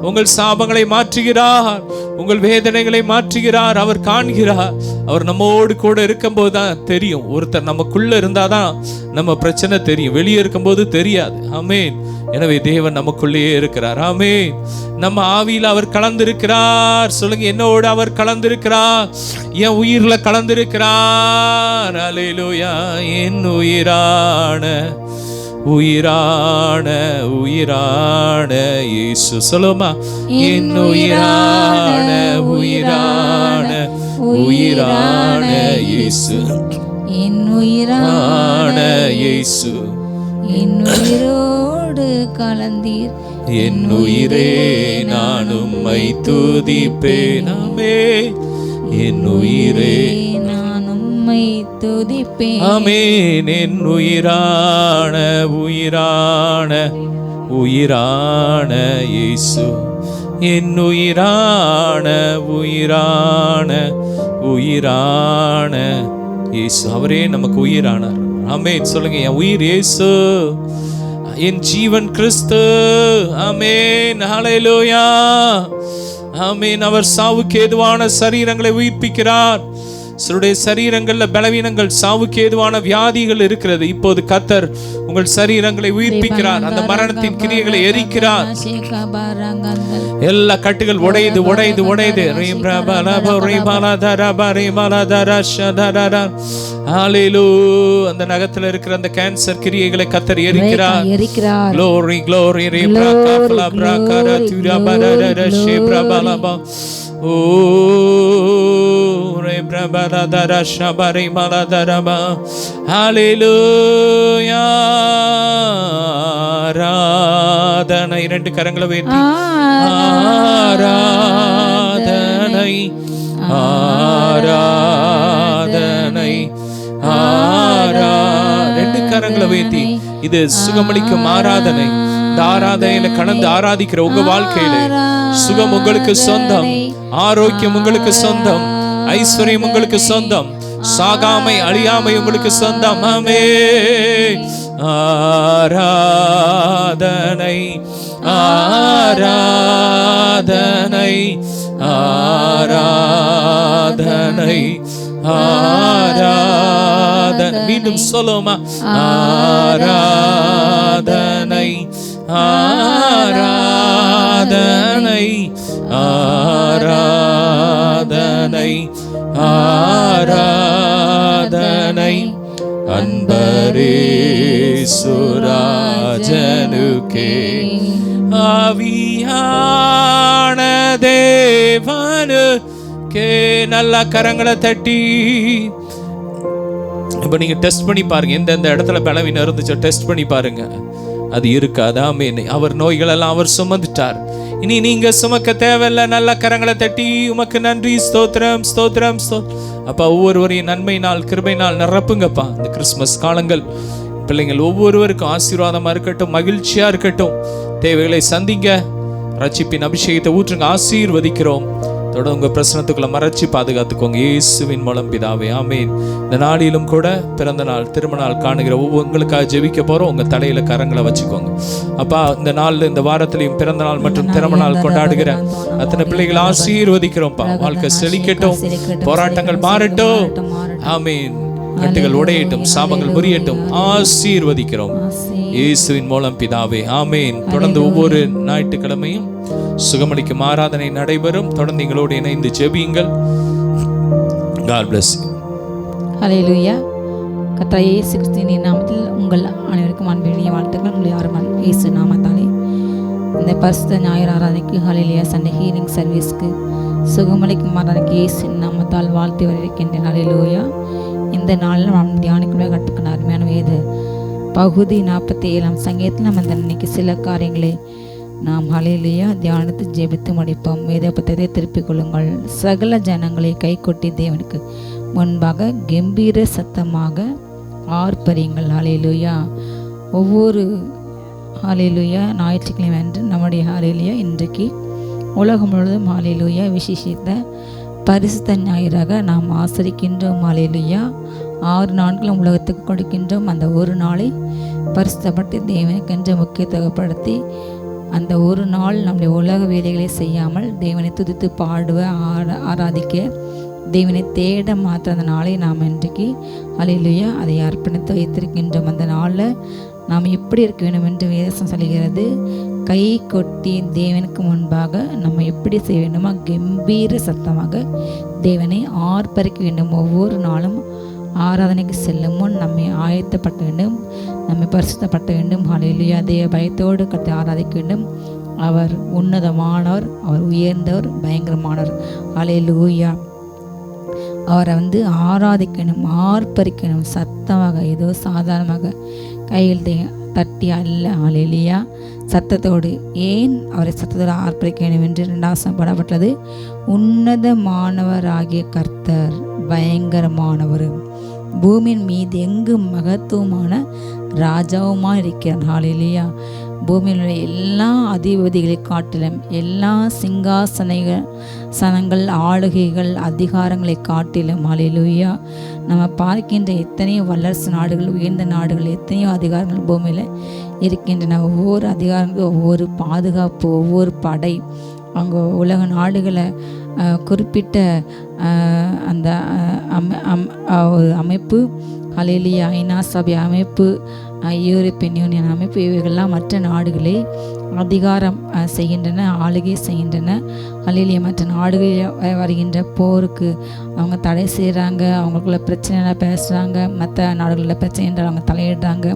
உங்கள் சாபங்களை மாற்றுகிறார், உங்கள் வேதனைகளை மாற்றுகிறார். அவர் காண்கிறார். அவர் நம்மோடு கூட இருக்கும்போது தான் தெரியும். ஒருத்தர் நமக்குள்ள இருந்தாதான் நம்ம பிரச்சனை தெரியும், வெளியே இருக்கும்போது தெரியாது. ஆமென். எனவே தேவன் நமக்குள்ளேயே இருக்கிறார். ஆமென். நம்ம ஆவியில் அவர் கலந்திருக்கிறார். சொல்லுங்க, என்னோடு அவர் கலந்திருக்கிறார், என் உயிர்ல கலந்திருக்கிறார். ஹல்லேலூயா. என் உயிரான, உயிரான, உயிரான இயேசு. சொல்லுமா, என் உயிரான, உயிரான, உயிரான இயேசு. என் உயிரான இயேசு, என் உயிரோடு கலந்தீர். என் உயிரே நான் உம்மை துதிப்பேன். ஆமென். என் உயிரே நான் உம்மை துதிப்பேன். ஆமென். என் உயிரான, உயிரான, உயிரான இயேசு. என் உயிரான, உயிரான, உயிரான இயேசு. அவரே நமக்கு உயிரானார். ஆமென். சொல்லுங்க, என் உயிர் இயேசு, என் ஜீவன் கிறிஸ்து. ஆமென். ஹல்லேலூயா. ஆமென். அவர் சாவுக்கு ஏதுவான சரீரங்களை உயிர்ப்பிக்கிறார். சிலருடைய சரீரங்கள்ல பலவீனங்கள், சாவுக்கு ஏதுவான வியாதிகள் இருக்கிறது. இப்போது கர்த்தர் உங்கள் சரீரங்களை உயிர்ப்பிக்கிறார். அந்த மரணத்தின் கிரியைகளை எரிக்கிறார். எல்லா கட்டுகள் உடையுது உடையுது உடையுது. அந்த நகத்துல இருக்கிற அந்த கேன்சர் கிரியைகளை கர்த்தர் எரிக்கிறார். Glory, glory, ஆராதனை. இரண்டு கரங்களை உயர்த்தி ஆராதனை ஆராதனை ரெண்டு கரங்களை உயர்த்தி இது சுகமளிக்கும் ஆராதனை. இந்த ஆராதனையில கடந்து ஆராதிக்கிற உங்க வாழ்க்கையில சுகம் உங்களுக்கு சொந்தம், ஆரோக்கியம் உங்களுக்கு சொந்தம், ஐஸ்வர்யம் உங்களுக்கு சொந்தம், சாகாமை அழியாமை உங்களுக்கு சொந்தம். ஆமென். ஆராதனை ஆராதனை ஆராதனை ஆராதனை. மீண்டும் சொல்லுமா? ஆராதனை ஆராதனை ஆராதனை ஆராதனை. அன்பரே சுராஜனுக்கே ஆவியான தேவனுக்கே. நல்லா கரங்களை தட்டி இப்ப நீங்க டெஸ்ட் பண்ணி பாருங்க. எந்தெந்த இடத்துல பலவீனம் இருந்துச்சோ டெஸ்ட் பண்ணி பாருங்க. அது இருக்காது. ஆமென். அவர் நோய்கள் எல்லாம் அவர் சுமந்துட்டார். இனி நீங்க சுமக்க தேவையில்லை. நல்ல கரங்களை தட்டி உமக்கு நன்றி, ஸ்தோத்திரம் ஸ்தோத்திரம் அப்பா. ஒவ்வொருவரையும் நன்மையினால் கிருபையினால் நிரப்புங்கப்பா. இந்த கிறிஸ்துமஸ் காலங்கள் பிள்ளைங்கள் ஒவ்வொருவருக்கும் ஆசீர்வாதமா இருக்கட்டும், மகிழ்ச்சியா இருக்கட்டும். தேவைகளை சந்திங்க, ரட்சிப்பின் அபிஷேகத்தை ஊற்றுங்க. ஆசீர்வதிக்கிறோம். தொடர்ந்து உங்க பிரசனத்துக்குள்ள மறைச்சி பாதுகாத்துக்கோங்க இயேசுவின் மூலம் பிதாவே. ஆமென். இந்த நாளிலும் கூட பிறந்த நாள் திருமண நாள் காணுகிற ஒவ்வொருங்களுக்காக ஜெபிக்க போறோம். உங்க தலையில கரங்களை வச்சுக்கோங்க அப்பா. இந்த நாள்ல இந்த வாரத்திலையும் பிறந்த நாள் மற்றும் திருமண நாள் கொண்டாடுகிற அத்தனை பிள்ளைகளை ஆசீர்வதிக்கிறோம்ப்பா. வாழ்க்கை செழிக்கட்டும், போராட்டங்கள் மாறட்டும். ஆமென். கட்டுகள் உடையட்டும், சாபங்கள் முறியட்டும். ஆசீர்வதிக்கிறோம் இயேசுவின் மூலம் பிதாவே. ஆமென். தொடர்ந்து ஒவ்வொரு ஞாயிற்றுக்கிழமையும் சுகமளிக்கும் ஆராதனை நடைபெறும். தொடர்ந்து எங்களோடு இணைந்து ஜெபியுங்கள். God bless you. ஹல்லேலூயா. கர்த்தர் இயேசு கிறிஸ்துவின் நாமத்தில் உங்கள் அனைவருக்கும் அன்பின் வாழ்த்துக்கள். உங்களை யாரும் இயேசு நாமத்தாலே இந்த பரிசுத்த ஞாயிறு ஆராதனைக்கு, ஹல்லேலூயா சண்டே ஹீலிங் சர்வீஸ்க்கு, சுகமளிக்கும் ஆராதனைக்கு இயேசு நாமத்தால் வாழ்த்து வரவேற்கின்றேன். ஹல்லேலூயா. இந்த நாளில் நாம் தியானிக்குள்ள கற்றுக்கிற அருமையான வேத பகுதி 47 சங்கீதத்தில் நம்ம இந்த இன்னைக்கு சில காரியங்களை நாம் ஹல்லேலூயா தியானித்து ஜெபித்து முடிப்போம். வேத புத்தகத்தை திருப்பிக் கொள்ளுங்கள். சகல ஜனங்களை கை கொட்டி தேவனுக்கு முன்பாக கம்பீர சத்தமாக ஆர்ப்பரியுங்கள். ஹல்லேலூயா. ஒவ்வொரு ஹல்லேலூயா ஞாயிற்றுக்கிழமை அன்று நம்முடைய ஹல்லேலூயா இன்றைக்கு உலகம் முழுவதும் ஹல்லேலூயா விசேஷித்த பரிசுத்த ஞாயிறாக நாம் ஆசரிக்கின்றோம். ஹல்லேலூயா. 6 நாட்களும் உலகத்துக்கு கொடுக்கின்றோம். அந்த ஒரு நாளை பரிசுத்தப்படுத்தி தேவனுக்கென்று முக்கியத்துவப்படுத்தி அந்த ஒரு நாள் நம்முடைய உலக வேலைகளை செய்யாமல் தேவனை துதித்து பாடுவ ஆராதிக்க தேவனை தேட மாற்ற அந்த நாளை நாம் இன்றைக்கு ஹல்லேலூயா அதை அர்ப்பணித்து வைத்திருக்கின்றோம். அந்த நாளில் நாம் எப்படி இருக்க வேண்டும் என்று வேதம் சொல்கிறது. கை கொட்டி தேவனுக்கு முன்பாக நம்ம எப்படி செய்ய வேண்டுமா கம்பீர சத்தமாக தேவனை ஆர்ப்பரிக்க வேண்டும். ஒவ்வொரு நாளும் ஆராதனைக்கு செல்லும் முன் நம்மை ஆயத்தப்பட வேண்டும், நம்மை பரிசுத்தப்பட வேண்டும். ஹல்லேலூயா. தேவ பயத்தோடு கர்த்தரை ஆராதிக்க வேண்டும். அவர் உன்னதமானவர், அவர் உயர்ந்தவர், பயங்கரமானவர். ஹல்லேலூயா. அவரை ஆராதிக்கணும், ஆர்ப்பரிக்கணும் சத்தமாக, ஏதோ சாதாரணமாக கையில் தட்டி அல்ல. ஹல்லேலூயா. சத்தத்தோடு. ஏன் அவரை சத்தத்தோடு ஆர்ப்பரிக்க வேண்டும் என்று 2 படப்பட்டது. உன்னதமானவராகிய கர்த்தர் பயங்கரமானவர், பூமியின் மீது எங்கு மகத்துவமான ராஜாவுமா இருக்கிறார். ஹல்லேலூயா. பூமியில் உள்ள எல்லா அதிபதிகளை காட்டிலும், எல்லா சிங்காசனங்கள் ஆளுகைகள் அதிகாரங்களை காட்டிலும், ஹல்லேலூயா, நம்ம பார்க்கின்ற எத்தனையோ வல்லரசு நாடுகள், உயர்ந்த நாடுகள், எத்தனையோ அதிகாரங்கள் பூமியில் இருக்கின்றன. ஒவ்வொரு அதிகாரங்களும் ஒவ்வொரு பாதுகாப்பு, ஒவ்வொரு படை, அவங்க உலக நாடுகளை குறிப்பிட்ட அந்த ஒரு அமைப்பு, ஹல்லேலூயா, ஐநா சபை அமைப்பு, யூரோப்பியன் யூனியன் அமைப்பு, இவைகள்லாம் மற்ற நாடுகளை அதிகாரம் செய்கின்றன, ஆளுகை செய்கின்றன. ஹல்லேலூயா. மற்ற நாடுகளில் வருகின்ற போருக்கு அவங்க தடை செய்கிறாங்க, அவங்களுக்குள்ள பிரச்சனை பேசுகிறாங்க, மற்ற நாடுகளில் பிரச்சனை என்றால் அவங்க தலையிடுறாங்க.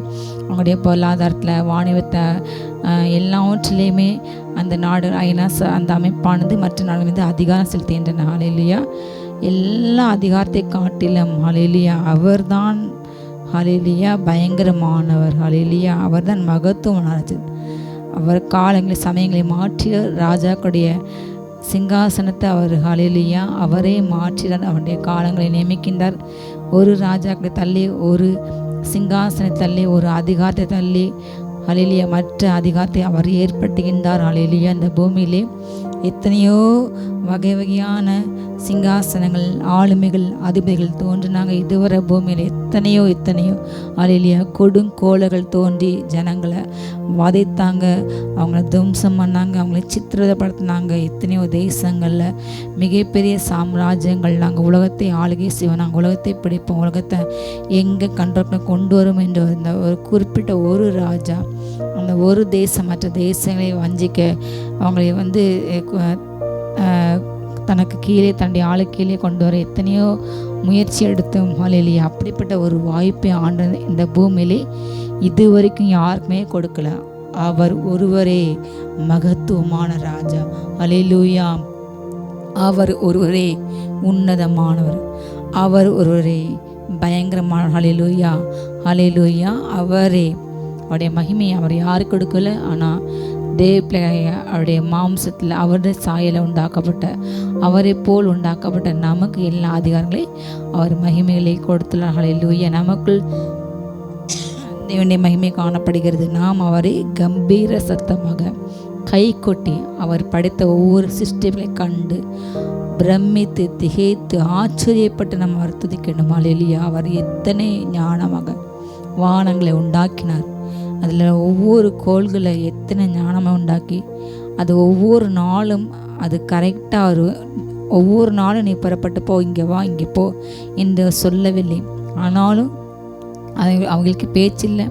அவங்களுடைய பொருளாதாரத்தில், வாணிபத்தை, எல்லாவற்றிலையுமே அந்த நாடு ஐநா அந்த அமைப்பானது மற்ற நாடுகள் மீது அதிகாரம் செலுத்துகின்றன. ஹல்லேலூயா. எல்லா அதிகாரத்தை காட்டிலும் ஹல்லேலூயா அவர்தான் ஹல்லேலூயா பயங்கரமானவர். ஹல்லேலூயா அவர்தான் மகத்துவமானது. அவர் காலங்களை சமயங்களை மாற்றி ராஜாக்களுடைய சிங்காசனத்தை அவர் ஹல்லேலூயா அவரே மாற்றினார். அவருடைய காலங்களை நியமிக்கின்றார். ஒரு ராஜாக்களை தள்ளி, ஒரு சிங்காசனத்தை தள்ளி, ஒரு அதிகாரத்தை தள்ளி ஹல்லேலூயா மற்ற அதிகாரத்தை அவர் ஏற்படுத்துகின்றார். ஹல்லேலூயா. இந்த பூமியிலே எத்தனையோ வகை வகையான சிங்காசனங்கள், ஆளுமைகள், அதிபதிகள் தோன்றினாங்க. இதுவரை பூமியில் எத்தனையோ ஹல்லேலூயா கொடுங்கோளர்கள் தோன்றி ஜனங்களை வதைத்தாங்க, அவங்கள துவம்சம் பண்ணாங்க, அவங்கள சித்திரப்படுத்தினாங்க. எத்தனையோ தேசங்களில் மிகப்பெரிய சாம்ராஜ்யங்கள் நாங்கள் உலகத்தை ஆளுகை செய்வோம், நாங்கள் உலகத்தை பிடிப்போம், உலகத்தை எங்கே கண்ட்ரோல் கொண்டு வரும் என்ற அந்த ஒரு குறிப்பிட்ட ஒரு ராஜா அந்த ஒரு தேசம் மற்ற தேசங்களை வஞ்சிக்க அவங்களை தனக்கு கீழே தன்னுடைய ஆளு கீழே கொண்டு வர எத்தனையோ முயற்சி எடுத்தோம். ஹல்லேலூயா. அப்படிப்பட்ட ஒரு வாய்ப்பை ஆண்ட இந்த பூமியிலே இதுவரைக்கும் யாருக்குமே கொடுக்கல. அவர் ஒருவரே மகத்துவமான ராஜா. ஹல்லேலூயா. அவர் ஒருவரே உன்னதமானவர், அவர் ஒருவரே பயங்கரமான. ஹல்லேலூயா. ஹல்லேலூயா. அவரே அவருடைய மகிமையை அவர் யாருக்கு கொடுக்கல, ஆனால் அவருடைய மாம்சத்தில் அவருடைய சாயலை உண்டாக்கப்பட்ட அவரை போல் உண்டாக்கப்பட்ட நமக்கு எல்லா அதிகாரங்களையும் அவர் மகிமைகளை கொடுத்துள்ளார். ஹல்லேலூயா. நமக்குள் தேவனுடைய மகிமை காணப்படுகிறது. நாம் அவரை கம்பீர சத்தமாக கை கொட்டி அவர் படைத்த ஒவ்வொரு சிருஷ்டிகளை கண்டு பிரமித்து திகைத்து ஆச்சரியப்பட்டு நம்ம அவர் துதிக்கணும். ஹல்லேலூயா. அவர் எத்தனை ஞானமாக வானங்களை உண்டாக்கினார். அதில் ஒவ்வொரு கோள்களை எத்தனை ஞானமாக உண்டாக்கி அது ஒவ்வொரு நாளும் அது கரெக்டாக ஒவ்வொரு நாளும் நீ புறப்பட்டு போ, இங்கே வா, இங்கே போ என்று சொல்லவில்லை. ஆனாலும் அவங்களுக்கு பேச்சில்லை,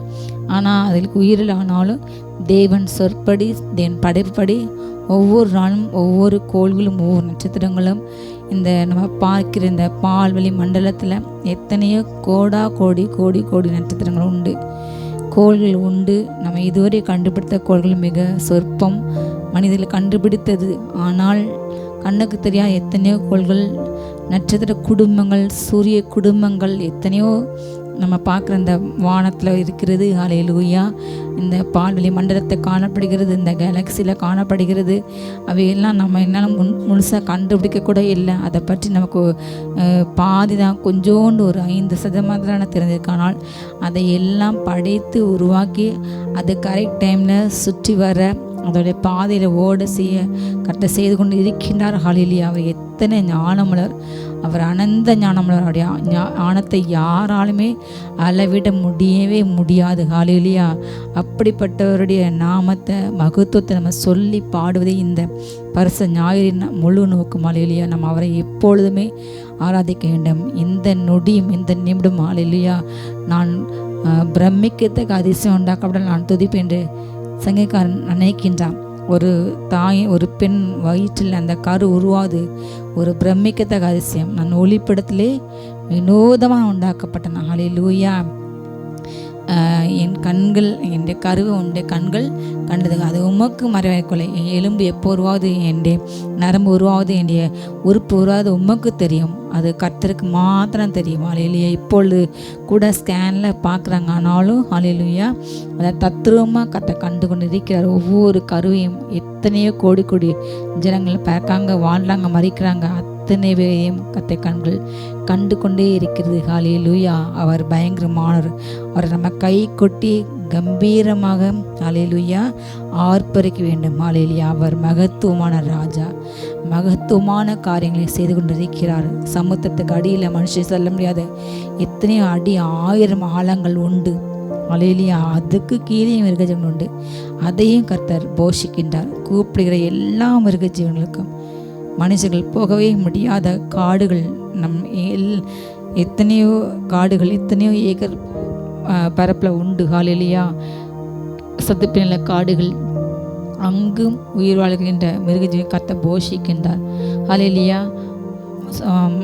ஆனால் அதுக்கு உயிரில். ஆனாலும் தேவன் சொற்படி, தேவன் படைப்படி ஒவ்வொரு நாளும் ஒவ்வொரு கோள்களும் ஒவ்வொரு நட்சத்திரங்களும் இந்த நம்ம பார்க்கிற இந்த பால்வெளி மண்டலத்தில் எத்தனையோ கோடி கோடி கோடி நட்சத்திரங்கள் உண்டு, கோள்கள் உண்டு. நம்ம இதுவரை கண்டுபிடித்த கோள்கள் மிக சொற்பம், மனிதர்கள் கண்டுபிடித்தது. ஆனால் கண்ணுக்கு தெரியாத எத்தனையோ கோள்கள், நட்சத்திர குடும்பங்கள், சூரிய குடும்பங்கள் எத்தனையோ நம்ம பார்க்குற இந்த வானத்தில் இருக்கிறது. ஹல்லேலூயா. இந்த பால்வெளி மண்டலத்தை காணப்படுகிறது, இந்த கேலக்சியில் காணப்படுகிறது. அவையெல்லாம் நம்ம என்னால் முழுசாக கண்டுபிடிக்க கூட இல்லை. அதை பற்றி நமக்கு பாதி தான், கொஞ்சோண்டு ஒரு 5% தெரிஞ்சிருக்கானால் அதை எல்லாம் படைத்து உருவாக்கி அது கரெக்ட் டைமில் சுற்றி வர அதோடைய பாதையில் ஓட கரெக்டாக செய்து கொண்டு இருக்கின்றார். ஹல்லேலூயா. அவர் எத்தனை ஞானமுள்ளர், அவர் அனந்த ஞானமுள்ளர். அவருடைய ஞானத்தை யாராலுமே அளவிட முடியவே முடியாது. ஹல்லேலூயா. அப்படிப்பட்டவருடைய நாமத்தை மகத்துவத்தை நம்ம சொல்லி பாடுவதே இந்த பரிசு ஞாயிறின் முழு நோக்கம். ஹல்லேலூயா. நம்ம அவரை எப்பொழுதுமே ஆராதிக்க வேண்டும். இந்த நொடியும் இந்த நிமிடம் ஹல்லேலூயா நான் பிரமிக்கத்தக்க அதிசயம் உண்டாக்கப்பட நான் துதிப்பேன் என்று சங்கீதக்காரன் நினைக்கின்றான். ஒரு பெண் வயிற்றில் அந்த கரு உருவாது ஒரு பிரமிக்கத்தக்க அதிசயம். நான் ஒளிப்படத்திலே வினோதமாக உண்டாக்கப்பட்டேன். ஹல்லேலூயா. என் கண்கள், என் கருவை உன்னுடைய கண்கள் கண்டது, அது உமக்கு மறைவாய்க்கொலை. என் எலும்பு எப்போ உருவாவது, என்னுடைய நரம்பு உருவாவது, என்னுடைய உறுப்பு உருவாது உமக்கு தெரியும். அது கர்த்தருக்கு மாத்திரம் தெரியும். ஹல்லேலூயா. இப்பொழுது கூட ஸ்கேனில் பார்க்குறாங்க, ஆனாலும் ஹல்லேலூயா அதை தத்ரூபமாக கர்த்தர் கண்டு கொண்டு இருக்கிறார். ஒவ்வொரு கருவையும் எத்தனையோ கோடி கோடி ஜனங்கள் பார்க்காங்க, வாழ்றாங்க, மறிக்கிறாங்க. அத்தனை பேரையும் கர்த்தர் கண்கள் கண்டு கொண்டே இருக்கிறது. ஹல்லேலூயா. அவர் பயங்கரமானவர். அவர் நம்ம கை கொட்டி கம்பீரமாக ஹல்லேலூயா ஆர்ப்பரிக்க வேண்டும். ஹல்லேலூயா. அவர் மகத்துவமான ராஜா, மகத்துவமான காரியங்களை செய்து கொண்டிருக்கிறார். சமுத்திரத்துக்கு அடியில் மனுஷன் செல்ல முடியாத எத்தனையோ அடி 1000 ஆழங்கள் உண்டு. ஹல்லேலூயா. அதுக்கு கீழே மிருக ஜீவன் உண்டு, அதையும் கர்த்தர் போஷிக்கின்றார். கூப்பிடுகிற எல்லா மிருக ஜீவன்களுக்கும் மனுஷர்கள் போகவே முடியாத காடுகள், எத்தனையோ காடுகள், எத்தனையோ ஏக்கர் பரப்பில் உண்டு. ஹல்லேலூயா. சத்துப்பின காடுகள், அங்கும் உயிர் வாழ்கின்ற மிருகஜீவன் கர்த்தர் போஷிக்கின்றார். ஹல்லேலூயா.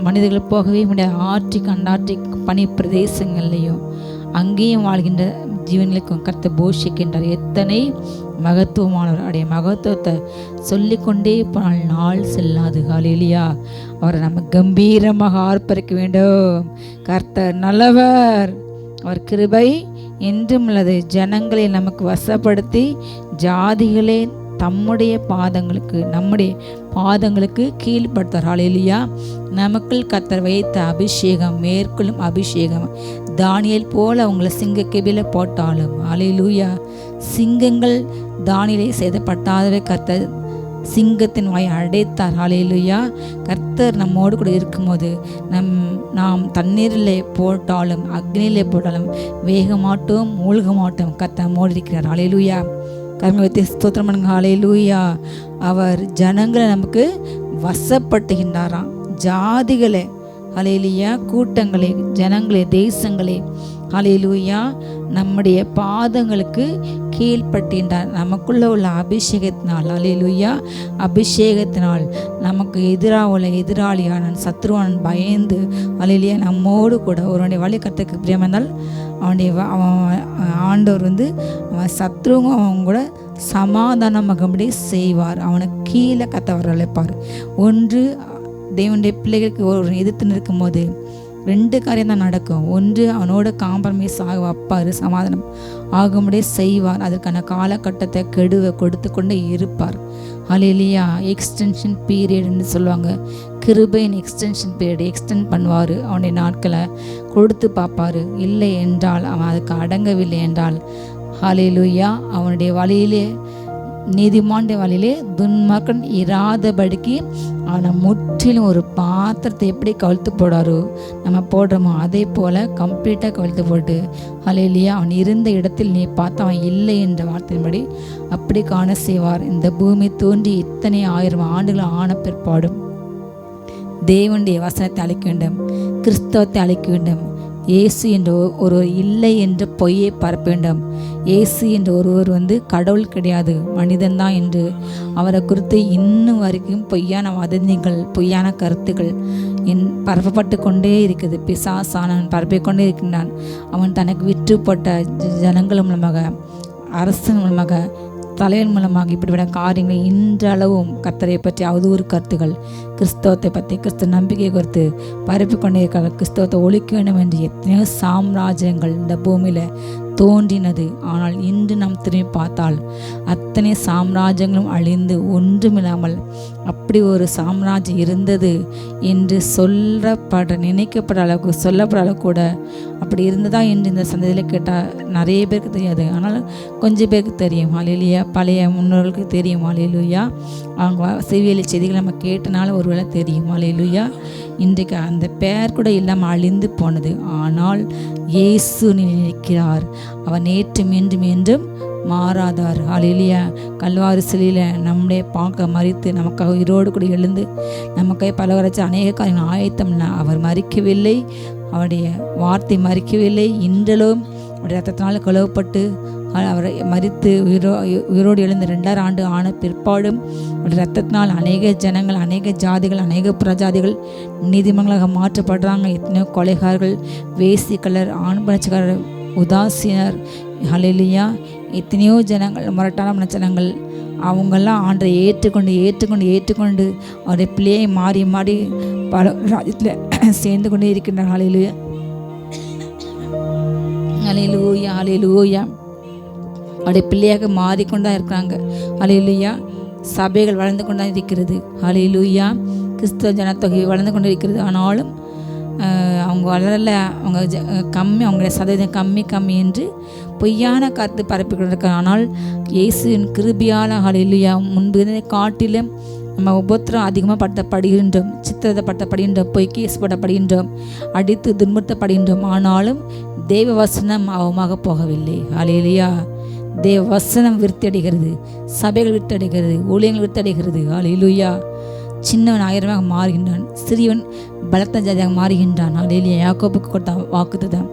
மனிதர்கள் போகவே முடியாது ஆர்டிக் அண்டார்டிக் பனி பிரதேசங்கள்லையும் அங்கேயும் வாழ்கின்ற ஜீவன்களுக்கும் கர்த்தர் போஷிக்கின்றார். எத்தனை மகத்துவமானவர்! அடைய மகத்துவத்தை சொல்லிக்கொண்டே போனால் நாள் செல்லாது. ஹல்லேலூயா. அவரை நம்ம கம்பீரமாக ஆர்ப்பரிக்க வேண்டும். கர்த்தர் நல்லவர், அவர் கிருபை என்றும் உள்ளது. ஜனங்களை நமக்கு வசப்படுத்தி ஜாதிகளே நம்முடைய பாதங்களுக்கு கீழ்படுத்தார். ஹல்லேலூயா. நமக்குள் கர்த்தர் வைத்த அபிஷேகம் மேற்கொள்ளும் அபிஷேகம். தானியேல் போல அவங்களை சிங்க கெபில போட்டாலும், ஹல்லேலூயா, சிங்கங்கள் தானியேலை சேதப்பட்டாதவே கர்த்தர் சிங்கத்தின் வாயை அடைத்தார். ஹல்லேலூயா. கர்த்தர் நம்மோடு கூட இருக்கும்போது நாம் தண்ணீரிலே போட்டாலும் அக்னியிலே போட்டாலும் வேக மாட்டோம், மூழ்க மாட்டோம். கர்த்தர் நம்மோடு இருக்கிறார். ஹல்லேலூயா. கர்மத்தை ஸ்தோத்திரம் பண்ணுங்க. ஹல்லேலூயா. அவர் ஜனங்களை நமக்கு வசப்படுத்துகின்றாராம். ஜாதிகளே, ஹல்லேலூயா, கூட்டங்களே, ஜனங்களே, தேசங்களே, ஹல்லேலூயா, நம்முடைய பாதங்களுக்கு கீழ்பட்டின்றார். நமக்குள்ள உள்ள அபிஷேகத்தினால், ஹல்லேலூயா, அபிஷேகத்தினால் நமக்கு எதிராக உள்ள எதிராளியான சத்ருவான் பயந்து, ஹல்லேலூயா, நம்மோடு கூட ஒருவனுடைய வழி கர்த்தருக்கு பிரியமாக இருந்தால் அவன் ஆண்டவர் அவன் சத்ருவும் அவன் கூட சமாதானமாகும்படி செய்வார். அவனை கீழே கர்த்தர் அழைப்பார். ஒன்று, தேவனுடைய பிள்ளைகளுக்கு ஒரு எதிர்த்து நிற்கும் போது 2 காரியம் தான் நடக்கும். ஒன்று, அவனோட காம்ப்ரமைஸ் ஆக வைப்பார், சமாதானம் ஆகும்படியே செய்வார். அதற்கான காலகட்டத்தை கெடுவை கொடுத்து கொண்டே இருப்பார். ஹல்லேலூயா. எக்ஸ்டென்ஷன் பீரியட்னு சொல்லுவாங்க. கிருபையின் எக்ஸ்டென்ஷன் பீரியட் எக்ஸ்டெண்ட் பண்ணுவார். அவனுடைய நாட்களை கொடுத்து பார்ப்பார். இல்லை என்றால், அவன் அதுக்கு அடங்கவில்லை என்றால், ஹல்லேலூயா, அவனுடைய வழியிலே, நீதிமானுடைய வழியிலே துன்மார்க்கன் இராதபடிக்கு அவனை முற்றிலும் ஒரு பாத்திரத்தை எப்படி கவிழ்த்து போடாரோ நம்ம போடுறோமோ அதே போல் கம்ப்ளீட்டாக கவிழ்த்து போட்டு, ஹல்லேலூயா, அவன் இருந்த இடத்தில் நீ பார்த்து அவன் இல்லை என்ற வார்த்தையின்படி அப்படி காண செய்வார். இந்த பூமி தோன்றி இத்தனை 1000 ஆண்டுகள் ஆன பிற்பாடும் தேவனுடைய வசனத்தை அழிக்க வேண்டும், கிறிஸ்தவத்தை அழிக்க வேண்டும். இயேசு என்ற ஒருவர் இல்லை என்ற பொய்யை பரப்ப வேண்டும். இயேசு என்ற ஒருவர் கடவுள் கிடையாது, மனிதன்தான் என்று அவரை குறித்து இன்னும் வரைக்கும் பொய்யான வதந்திகள், பொய்யான கருத்துக்கள் பரப்பப்பட்டு கொண்டே இருக்குது. பிசாசானவன் பரப்பிக்கொண்டே இருக்கின்றான். அவன் தனக்கு விற்றுப்பட்ட ஜனங்கள் மூலமாக, அரசன் மூலமாக, தலைவன் மூலமாக இப்படிப்பட்ட காரியங்களை இன்றளவும் கர்த்தரை பற்றி அவதூறு கருத்துகள், கிறிஸ்தவத்தை பற்றி, கிறிஸ்தவ நம்பிக்கையை குறித்து பரப்பிக்கொண்டே இருக்காங்க. கிறிஸ்தவத்தை ஒழிக்க வேண்டும் என்று எத்தனையோ சாம்ராஜ்யங்கள் இந்த பூமியில் தோன்றினது. ஆனால் இன்று நாம் திரும்பி பார்த்தால் அத்தனை சாம்ராஜ்யங்களும் அழிந்து ஒன்றுமில்லாமல் அப்படி ஒரு சாம்ராஜ்யம் இருந்தது என்று நினைக்கப்பட அளவுக்கு, சொல்லப்பட அளவுக்கு கூட அப்படி இருந்ததா என்று இந்த சந்ததியில் கேட்டால் நிறைய பேருக்கு தெரியாது. ஆனால் கொஞ்சம் பேருக்கு தெரியும். ஹல்லேலூயா. பழைய முன்னோர்களுக்கு தெரியும். ஹல்லேலூயா. அவங்க செவியலி செய்திகளை நம்ம கேட்டனால ஒருவேளை தெரியும். ஹல்லேலூயா. இன்றைக்கு அந்த பெயர் கூட இல்லாமல் அழிந்து போனது. ஆனால் இயேசு நிற்கிறார். அவர் நேற்றும் என்றும் என்றும் மாறாதார். ஹல்லேலூயா. கல்வாரி சிலையில் நம்முடைய பார்க்க மறித்து நமக்காக உயிரோடு கூட எழுந்து நமக்காக பலவரைச்சு அநேக காரியங்கள் ஆயத்தம். அவர் மறிக்கவில்லை, அவருடைய வார்த்தை மறிக்கவில்லை. இன்றளவும் அவருடைய ரத்தத்தினால் கழுவப்பட்டு அவரை மறித்து உயிரோடு எழுந்து 2000 ஆண்டு ஆன பிற்பாடும் அவருடைய ரத்தத்தினால் அநேக ஜனங்கள், அநேக ஜாதிகள், அநேக பிரஜாதிகள் நீதிமன்றங்களாக மாற்றப்படுறாங்க. எத்தனையோ கொலைகாரர்கள், வேசிக்கலர், ஆண் பணச்சக்காரர், உதாசீனர், ஹல்லேலூயா, எத்தனையோ ஜனங்கள், முரட்டான ஜனங்கள், அவங்கெல்லாம் ஆண்டரை ஏற்றுக்கொண்டு அவருடைய பிள்ளையை மாறி மாறி பல ராஜ்யத்தில் சேர்ந்து கொண்டே இருக்கின்றார். ஹல்லேலூயா. ஹல்லேலூயா. ஹல்லேலூயா. அவருடைய பிள்ளையாக மாறிக்கொண்டா இருக்கிறாங்க. ஹல்லேலூயா. சபைகள் வளர்ந்து கொண்டா இருக்கிறது. ஹல்லேலூயா. கிறிஸ்தவ ஜனத்தொகை வளர்ந்து கொண்டு இருக்கிறது. ஆனாலும் அவங்க வளரல, அவங்க கம்மி, அவங்களுடைய சதவீதம் கம்மி என்று பொய்யான கருத்து பரப்பி கொண்டிருக்க. ஆனால் இயேசுவின் கிருபையால், ஹல்லேலூயா, முன்பு காட்டிலும் நம்ம உபத்திரம் அதிகமாக படுத்தப்படுகின்றோம், சித்திரத்தைப்படுத்தப்படுகின்றோம், பொய் கேஸ் போடப்படுகின்றோம், அடித்து துன்புறுத்தப்படுகின்றோம். ஆனாலும் தேவ வசனம் அவமாக போகவில்லை. ஹல்லேலூயா. தேவ வசனம் விருத்தடைகிறது, சபைகள் விருத்தடைகிறது, ஊழியங்கள் விருத்தடைகிறது. ஹல்லேலூயா. சின்னவன் ஆயிரமாக மாறுகின்றான், சிறியவன் பலத்த ஜாதியாக மாறுகின்றான். ஹல்லேலூயா. யாக்கோபுக்கு கொடுத்த வாக்குத்தத்தம்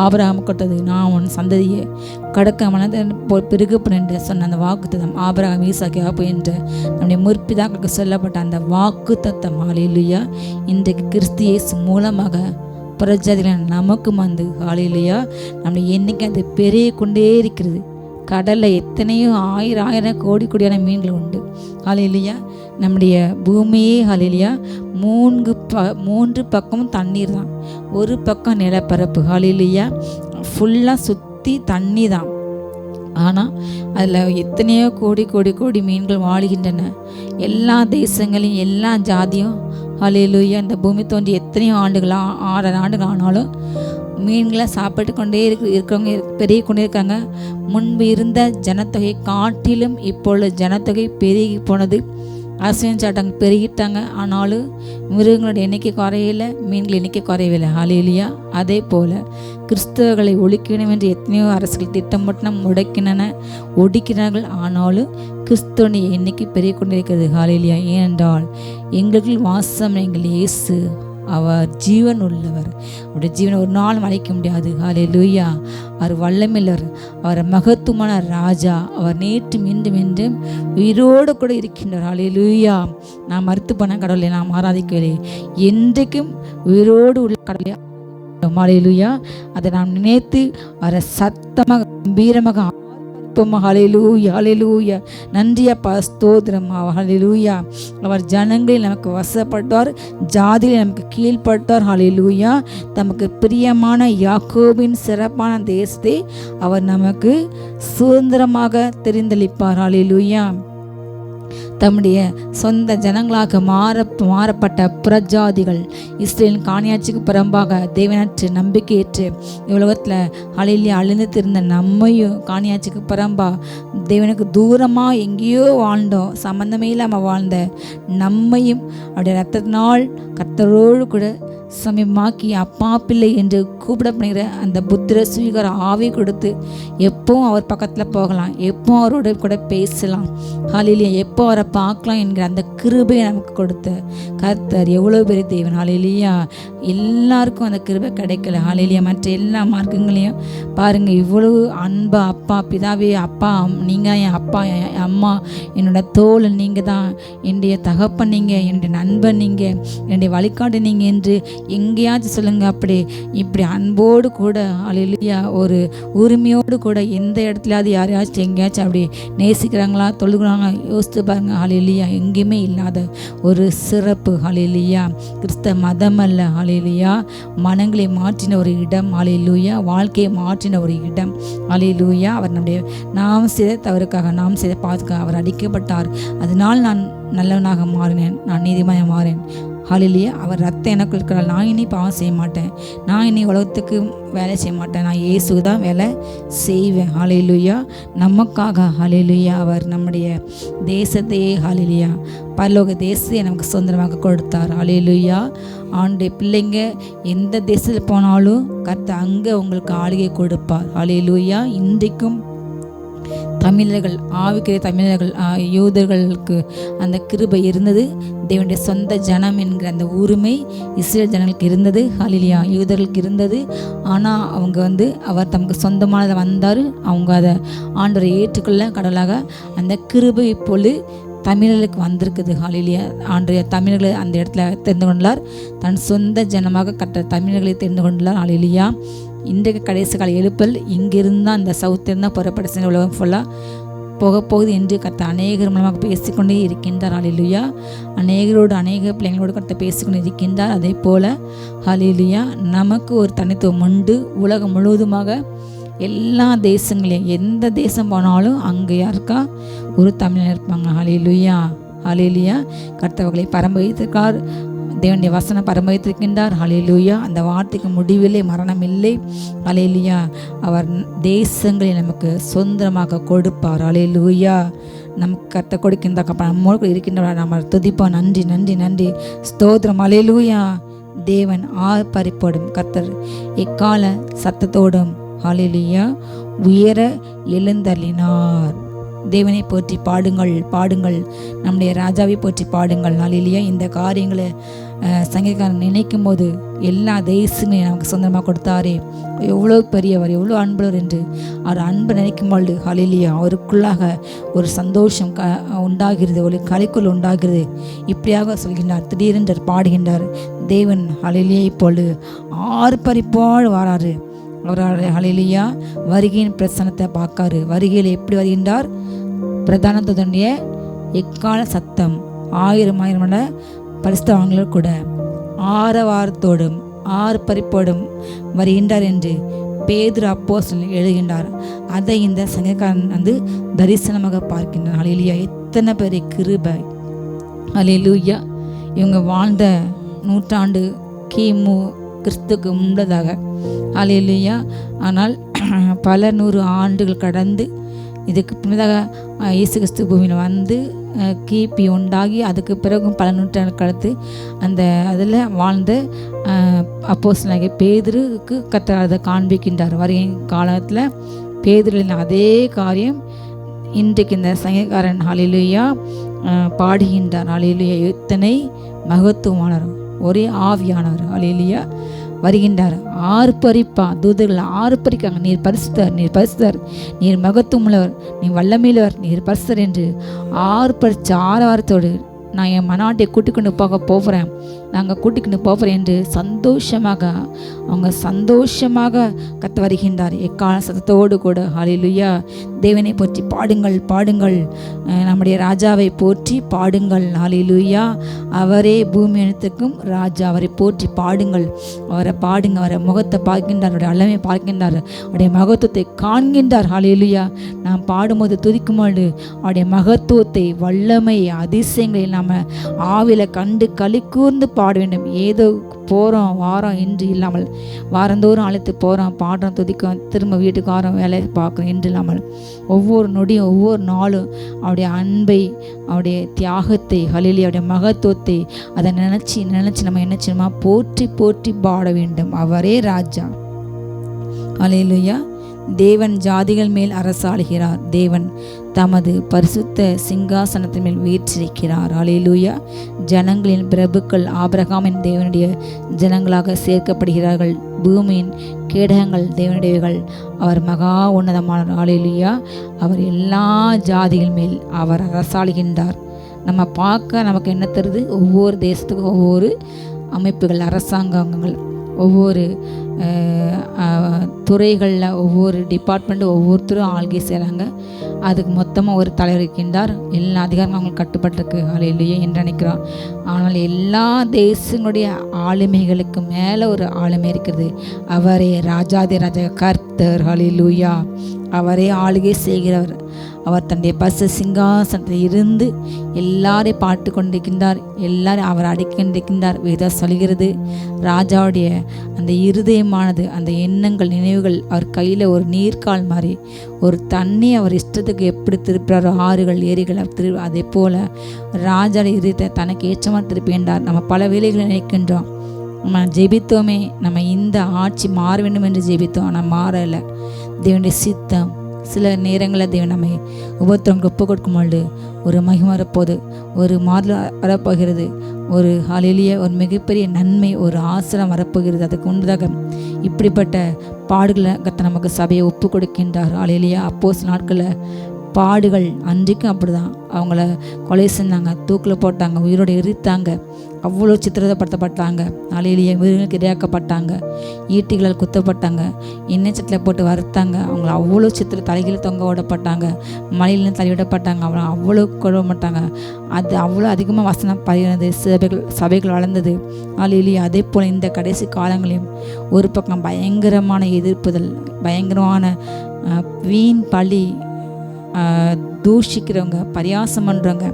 ஆபிரகாமுக்கு கொடுத்தது, நான் உன் சந்ததியை கடக்க மனதை பெருகப்பன் என்று சொன்ன அந்த வாக்குத்தத்தம் ஆபிரகாம், ஈசாக்கு, யாக்கோபு என்ற நம்முடைய முற்பிதாக்களுக்கு சொல்லப்பட்ட அந்த வாக்குத்தத்தம் ஹல்லேலூயா இன்றைக்கு கிறிஸ்து இயேசு மூலமாக புறஜாதிகள் நமக்கு வந்து ஹல்லேலூயா நம்முடைய எண்ணிக்கை அது பெருகி கொண்டே இருக்கிறது. கடலில் எத்தனையோ ஆயிரம் கோடி கோடியான மீன்கள் உண்டு. ஹல்லேலூயா. நம்முடைய பூமியே ஹல்லேலூயா மூன்று பக்கமும் தண்ணீர் தான், ஒரு பக்கம் நிலப்பரப்பு. ஹல்லேலூயா. ஃபுல்லாக சுற்றி தண்ணி தான். ஆனால் அதில் எத்தனையோ கோடி கோடி கோடி மீன்கள் வாழ்கின்றன. எல்லா தேசங்களையும் எல்லா ஜாதியும் ஹல்லேலூயா இந்த பூமி தோன்றி எத்தனையோ ஆண்டுகள் 6 ஆண்டுகள் ஆனாலும் மீன்களை சாப்பிட்டு கொண்டே இருக்கிறவங்க பெருகி கொண்டே இருக்காங்க. முன்பு இருந்த ஜனத்தொகை காட்டிலும் இப்பொழுது ஜனத்தொகை பெருகி போனது. அரசியல் சாட்டங்கள் பெருகிட்டாங்க. ஆனாலும் மிருகங்களோட எண்ணிக்கை குறையல, மீன்கள் எண்ணிக்கை குறையவில்லை. ஹல்லேலூயா. அதே போல் கிறிஸ்தவர்களை ஒழிக்கணும் என்று எத்தனையோ அரசுகள் திட்டம் மட்டும் ஒடுக்கினார்கள். ஆனாலும் கிறிஸ்தவனுடைய எண்ணிக்கை பெருகி கொண்டிருக்கிறது. ஹல்லேலூயா. ஏனென்றால் எங்களுக்குள் வாசம் எங்கள் இயேசு, அவர் ஜீவன் உள்ளவர். அவருடைய ஜீவனை ஒரு நாளும் அழைக்க முடியாது. ஹல்லேலூயா. அவர் வல்லமையுள்ளவர், அவர் மகத்துவமான ராஜா, அவர் நேற்று மீண்டும் என்றும் உயிரோடு கூட இருக்கின்றார். ஹல்லேலூயா. நாம் மறுத்து போன கடவுளை நாம் ஆராதிக்கவில்லை, என்றைக்கும் உயிரோடு உள்ள கடவுளை. ஹல்லேலூயா. அதை நாம் நினைத்து அவரை சத்தமாக கம்பீரமாக ஹல்லேலூயா. ஹல்லேலூயா. நன்றி அப்பா, ஸ்தோத்திரம். ஹல்லேலூயா. அவர் ஜனங்களில் நமக்கு வசப்பட்டார், ஜாதியில் நமக்கு கீழ்பட்டார். ஹல்லேலூயா. தமக்கு பிரியமான யாக்கோபின் சிறப்பான தேசத்தை அவர் நமக்கு சுதந்திரமாக தெரிந்தளிப்பார். ஹல்லேலூயா. தம்முடைய சொந்த ஜனங்களாக மாறப்பட்ட புறஜாதிகள் இஸ்ரேலின் காணியாட்சிக்கு புறம்பாக தேவனற்று நம்பிக்கையற்று உலகத்தில் ஹல்லேலூயா அழிந்து திருந்த நம்மையும் காணியாட்சிக்கு புறம்பா தேவனுக்கு தூரமாக எங்கேயோ வாழ்ந்தோம், சம்பந்தமே இல்லாமல் வாழ்ந்த நம்மையும் அவருடைய ரத்தத்தினால் கர்த்தரோடு கூட சமயமாக்கி அப்பா பிள்ளை என்று கூப்பிடப்படுகிற அந்த புத்திர சுவீகார ஆவி கொடுத்து எப்போவும் அவர் பக்கத்தில் போகலாம், எப்போ அவரோட கூட பேசலாம். ஹல்லேலூயா. எப்போ அவரை பார்க்கலாம் என்கிற அந்த கிருபையை நமக்கு கொடுத்த கர்த்தர் எவ்வளோ பெரிய தேவன். ஹல்லேலூயா. எல்லாருக்கும் அந்த கிருபை கிடைக்கல. ஹல்லேலூயா. மற்ற எல்லா மார்க்கங்களையும் பாருங்கள், இவ்வளவு அன்பா அப்பா பிதாவே, அப்பா நீங்கள் என் அப்பா, என் அம்மா, என்னோட தோழன் நீங்கள் தான், என்னுடைய தகப்பன் நீங்கள், என்னுடைய நண்பன் நீங்கள், என்னுடைய வழிகாட்டு நீங்கள் என்று எங்கேயாச்சும் சொல்லுங்க. அப்படி இப்படி அன்போடு கூட ஹல்லேலூயா ஒரு உரிமையோடு கூட எந்த இடத்துலையாவது யாரையாச்சும் எங்கேயாச்சும் அப்படி நேசிக்கிறாங்களா, தொழுகிறாங்க, யோசித்து பாருங்க. ஹல்லேலூயா. எங்கேயுமே இல்லாத ஒரு சிறப்பு. ஹல்லேலூயா. கிறிஸ்தவ மதம் அல்ல. ஹல்லேலூயா. மனங்களை மாற்றின ஒரு இடம். ஹல்லேலூயா. வாழ்க்கையை மாற்றின ஒரு இடம். ஹல்லேலூயா. அவர் நம்முடைய நாம் செய்த தவறுக்காக, நாம் செய்த பாதுகாக்க அவர் அடிக்கப்பட்டார். அதனால் நான் நல்லவனாக மாறினேன், நான் நீதிமானாக மாறேன். ஹல்லேலூயா. அவர் ரத்தம் எனக்கு இருக்கிறார். நான் இனி பாவம் செய்ய மாட்டேன், நான் இனி உலகத்துக்கு வேலை செய்ய மாட்டேன், நான் இயேசுக்கு தான் வேலை செய்வேன். ஹல்லேலூயா. நமக்காக ஹல்லேலூயா அவர் நம்முடைய தேசத்தையே ஹல்லேலூயா பரலோக தேசத்தை நமக்கு சுதந்திரமாக கொடுத்தார். ஹல்லேலூயா. ஆண்டுடைய பிள்ளைங்க எந்த தேசத்தில் போனாலும் கர்த்தர் அங்கே உங்களுக்கு ஆளுகை கொடுப்பார். ஹல்லேலூயா. இன்றைக்கும் தமிழர்கள், ஆவிக்கிற தமிழர்கள், யூதர்களுக்கு அந்த கிருபை இருந்தது. தேவனுடைய சொந்த ஜனம் என்கிற அந்த உரிமை இஸ்ரேல் ஜனங்களுக்கு இருந்தது. ஹல்லேலூயா. யூதர்களுக்கு இருந்தது. ஆனால் அவங்க அவர் தமக்கு சொந்தமானதை வந்தார், அவங்க அதை ஆண்டவரை ஏற்றுக்கொள்ள கடவுளாக அந்த கிருபை இப்பொழுது தமிழர்களுக்கு வந்திருக்குது. ஹல்லேலூயா. ஆண்டு தமிழர்களை அந்த இடத்துல தெரிந்து கொண்டார், தன் சொந்த ஜனமாக கட்ட தமிழர்களை தெரிந்து கொண்டார். ஹல்லேலூயா. இன்றைக்கு கடைசி கால எழுப்பல் இங்கிருந்தால் அந்த சவுத்திருந்தால் புறப்பட உலகம் ஃபுல்லாக போக போகுது என்று கர்த்தர் அநேகர் மூலமாக பேசிக்கொண்டே இருக்கின்றார். ஹல்லேலூயா. அநேகரோடு அநேக பிள்ளைங்களோடு கர்த்தர் பேசிக்கொண்டு இருக்கின்றார். அதே போல் ஹல்லேலூயா நமக்கு ஒரு தனித்துவம் உண்டு. உலகம் முழுவதுமாக எல்லா தேசங்களையும் எந்த தேசம் போனாலும் அங்கே யாருக்கா ஒரு தமிழர் இருப்பாங்க. ஹல்லேலூயா. ஹல்லேலூயா. கர்த்தர்களை பரம்பரைத்திருக்கார், தேவனுடைய வசனம் பரம்பரைத்திருக்கின்றார். ஹல்லேலூயா. அந்த வார்த்தைக்கு முடிவில்லை, மரணம் இல்லை. ஹல்லேலூயா. அவர் தேசங்களை நமக்கு சுதந்திரமாக கொடுப்பார். ஹல்லேலூயா. நமக்கு கத்த கொடுக்கின்ற நம்மோடு இருக்கின்ற நம்ம துதிப்போம். நன்றி நன்றி நன்றி, ஸ்தோத்திரம், அல்லேலூயா. தேவன் ஆர்ப்பரிப்போடும் கர்த்தர் எக்கால சத்தத்தோடும் ஹல்லேலூயா உயர எழுந்தள்ளினார். தேவனை போற்றி பாடுங்கள், பாடுங்கள், நம்முடைய ராஜாவை போற்றி பாடுங்கள். ஹல்லேலூயா. இந்த காரியங்களை சங்கீதக்காரன் நினைக்கும் போது எல்லா தேசங்களையும் நமக்கு சொந்தமாக கொடுத்தாரே, எவ்வளோ பெரியவர், எவ்வளோ அன்புவர் என்று அவர் அன்பு நினைக்கும் பொழுது ஹல்லேலூயா அவருக்குள்ளாக ஒரு சந்தோஷம் உண்டாகிறது, ஒரு கலைக்குள் உண்டாகிறது. இப்படியாக சொல்கின்றார், திடீரென்று பாடுகின்றார். தேவன் ஹல்லேலூயா இப்பொழுது ஆர்ப்பரிப்போடு வராரு. அவர் ஹல்லேலூயா வருகையின் பிரசனத்தை பார்க்காரு. வருகையில் எப்படி வருகின்றார்? பிரதானத்துடைய எக்கால சத்தம் 1000 பரிசுத்தவான்கள் கூட ஆரவாரத்தோடும் ஆர்ப்பரிப்போடும் வருகின்றார் என்று பேதுரு அப்போஸ்தலன் எழுதுகின்றார். அதை இந்த சங்கீதக்காரன் தரிசனமாக பார்க்கின்றார். ஹல்லேலூயா. எத்தனை பெரிய கிருபை. ஹல்லேலூயா. இவங்க வாழ்ந்த நூற்றாண்டு கிமு கிறிஸ்துக்கு முன்பதாக. ஹல்லேலூயா. ஆனால் பல 100 ஆண்டுகள் கடந்து இதுக்கு பின்னதாக இயேசு கிறிஸ்து பூமியில் வந்து கிபி உண்டாகி அதுக்கு பிறகும் பல நூற்றாண்டு கழித்து அந்த அதில் வாழ்ந்த அப்போஸ்தலனாகிய பேதுருக்கு கர்த்தர் அதை காண்பிக்கின்றார். வருகிற காலத்தில் பேதுருவின் அதே காரியம் இன்றைக்கு இந்த சங்கீதக்காரன் ஹல்லேலூயா பாடுகின்றார். ஹல்லேலூயா. எத்தனை மகத்துவமானவர், ஒரே ஆவியானவர். ஹல்லேலூயா வருகின்றார். ஆர்ப்பரிப்பா, தூதர்கள் ஆர்ப்பரிக்காங்க, நீர் பரிசுத்தர், நீர் பரிசுத்தர், நீர் மகத்துவமுள்ளவர், நீ வல்லமையுள்ளவர், நீர் பரிசுத்தர் என்று ஆர்ப்பரிச்ச ஆரவாரத்தோடு நான் என் மனாட்டை கூட்டிக்கொண்டு போகிறேன், நாங்கள் கூட்டிக்கொண்டு போகிறேன் என்று சந்தோஷமாக அவங்க சந்தோஷமாக கத்த வருகின்றார். எக்கால சத்தத்தோடு கூட. ஹல்லேலூயா. தேவனை போற்றி பாடுங்கள், பாடுங்கள், நம்முடைய ராஜாவை போற்றி பாடுங்கள். ஹல்லேலூயா. அவரே பூமி அனைத்துக்கும் ராஜா, அவரை போற்றி பாடுங்கள், அவரை பாடுங்க. அவரை முகத்தை பார்க்கின்றார், அவருடைய வல்லமையை பார்க்கின்றார், அவருடைய மகத்துவத்தை காண்கின்றார். ஹல்லேலூயா. நாம் பாடும்போது துதிக்கும்போது அவருடைய மகத்துவத்தை, வல்லமை, அதிசயங்களை நாம் ஆவில கண்டு களி கூர்ந்து பாட வேண்டும். ஏதோ போகிறோம் வாரம் இன்று இல்லாமல், வாரந்தோறும் அழைத்து போகிறோம், பாடுறோம், துதிக்கிறோம், திரும்ப வீட்டுக்கு வாரம் வேலை பார்க்குறோம் என்று இல்லாமல் ஒவ்வொரு நொடியும் ஒவ்வொரு நாளும் அவருடைய அன்பை, அவருடைய தியாகத்தை, ஹல்லேலூயா அவருடைய மகத்துவத்தை அதை நினச்சி நம்ம என்ன செய்யணுமா? போற்றி போற்றி பாட வேண்டும். அவரே ராஜா. ஹல்லேலூயா. தேவன் ஜாதிகள் மேல் அரசாளுகிறார். தேவன் தமது பரிசுத்த சிங்காசனத்தின் மேல் வீற்றிருக்கிறார். ஹல்லேலூயா. ஜனங்களின் பிரபுக்கள் ஆபிரகாமின் தேவனுடைய ஜனங்களாக சேர்க்கப்படுகிறார்கள். பூமியின் கேடகங்கள் தேவனுடையவர்கள். அவர் மகா உன்னதமானவர். ஹல்லேலூயா. அவர் எல்லா ஜாதிகள் மேல் அவர் அரசாளுகின்றார். நம்ம பார்க்க நமக்கு என்ன தருது? ஒவ்வொரு தேசத்துக்கும் ஒவ்வொரு அமைப்புகள், அரசாங்கங்கள், ஒவ்வொரு துறைகளில் ஒவ்வொரு டிபார்ட்மெண்ட்டும் ஒவ்வொருத்தரும் ஆள்கை செய்கிறாங்க. அதுக்கு மொத்தமாக ஒரு தலைவர் இருக்கின்றார். எல்லா அதிகாரமும் அவங்களுக்கு கட்டுப்பட்டிருக்கு. ஹல்லேலூயா என்று நினைக்கிறோம். ஆனால் எல்லா தேசங்களுடைய ஆளுமைகளுக்கு மேலே ஒரு ஆளுமை இருக்கிறது. அவரே ராஜாதி ராஜா கர்த்தர். ஹல்லேலூயா. அவரே ஆளுகை செய்கிறவர். அவர் தன்னுடைய பசு சிங்காசனத்தில் இருந்து எல்லாரையும் பார்த்து கொண்டிருக்கின்றார். எல்லாரும் அவர் அடிக்கின்றிருக்கின்றார். வேதம் சொல்கிறது, ராஜாவுடைய அந்த இருதயமானது, அந்த எண்ணங்கள், நினைவுகள் அவர் கையில் ஒரு நீர்க்கால் மாதிரி ஒரு தண்ணி அவர் இஷ்டத்துக்கு எப்படி திருப்புறாரோ, ஆறுகள் ஏரிகள் அதே போல் ராஜாவுடைய இருதயத்தை தனக்கு ஏற்றமாக திருப்பின்றார். நம்ம பல வேலைகளை நினைக்கின்றோம். நம்ம ஜெபித்தோமே, நம்ம இந்த ஆட்சி மாற வேண்டும் என்று ஜெபித்தோம், ஆனால் மாறலை. தேவனுடைய சித்தம். சில நேரங்களில் தேவன் நம்மை உபத்திரங்களுக்கு ஒப்பு கொடுக்கும் பொழுது ஒரு மகிமை வரப்போகுது, ஒரு மாறுதல் வரப்போகிறது, ஒரு ஹல்லேலூயா ஒரு மிகப்பெரிய நன்மை, ஒரு ஆசிரம் வரப்போகிறது. அதுக்கு உண்டதாக இப்படிப்பட்ட பாடுகளை கர்த்தர் நமக்கு சபையை ஒப்பு கொடுக்கின்றார். ஹல்லேலூயா. அப்போஸ்தலர் நாட்களில் பாடுகள் அன்றைக்கும் அப்படி தான். அவங்கள கொலை செஞ்சாங்க, தூக்கில் போட்டாங்க, உயிரோடு எரித்தாங்க, அவ்வளோ சித்திரவதைப்படுத்தப்பட்டாங்க. ஹல்லேலூயா. மிருகங்களுக்கு இரையாக்கப்பட்டாங்க, ஈட்டிகளால் குத்தப்பட்டாங்க, எண்ணெய் சட்டில் போட்டு வறுத்தாங்க, அவங்கள அவ்வளோ தலைகளில் தொங்க விடப்பட்டாங்க, மலையிலும் தள்ளிவிடப்பட்டாங்க, அவங்கள அவ்வளோ கொள்ள மாட்டாங்க. அது அவ்வளோ அதிகமாக வசனம் பகிர்ந்தது, சபைகள் வளர்ந்தது. ஹல்லேலூயா. அதே போல் இந்த கடைசி காலங்களையும் ஒரு பக்கம் பயங்கரமான எதிர்ப்புதல், பயங்கரமான வீண் பழி, தூஷிக்கிறவங்க, பரியாசம் பண்ணுறவங்க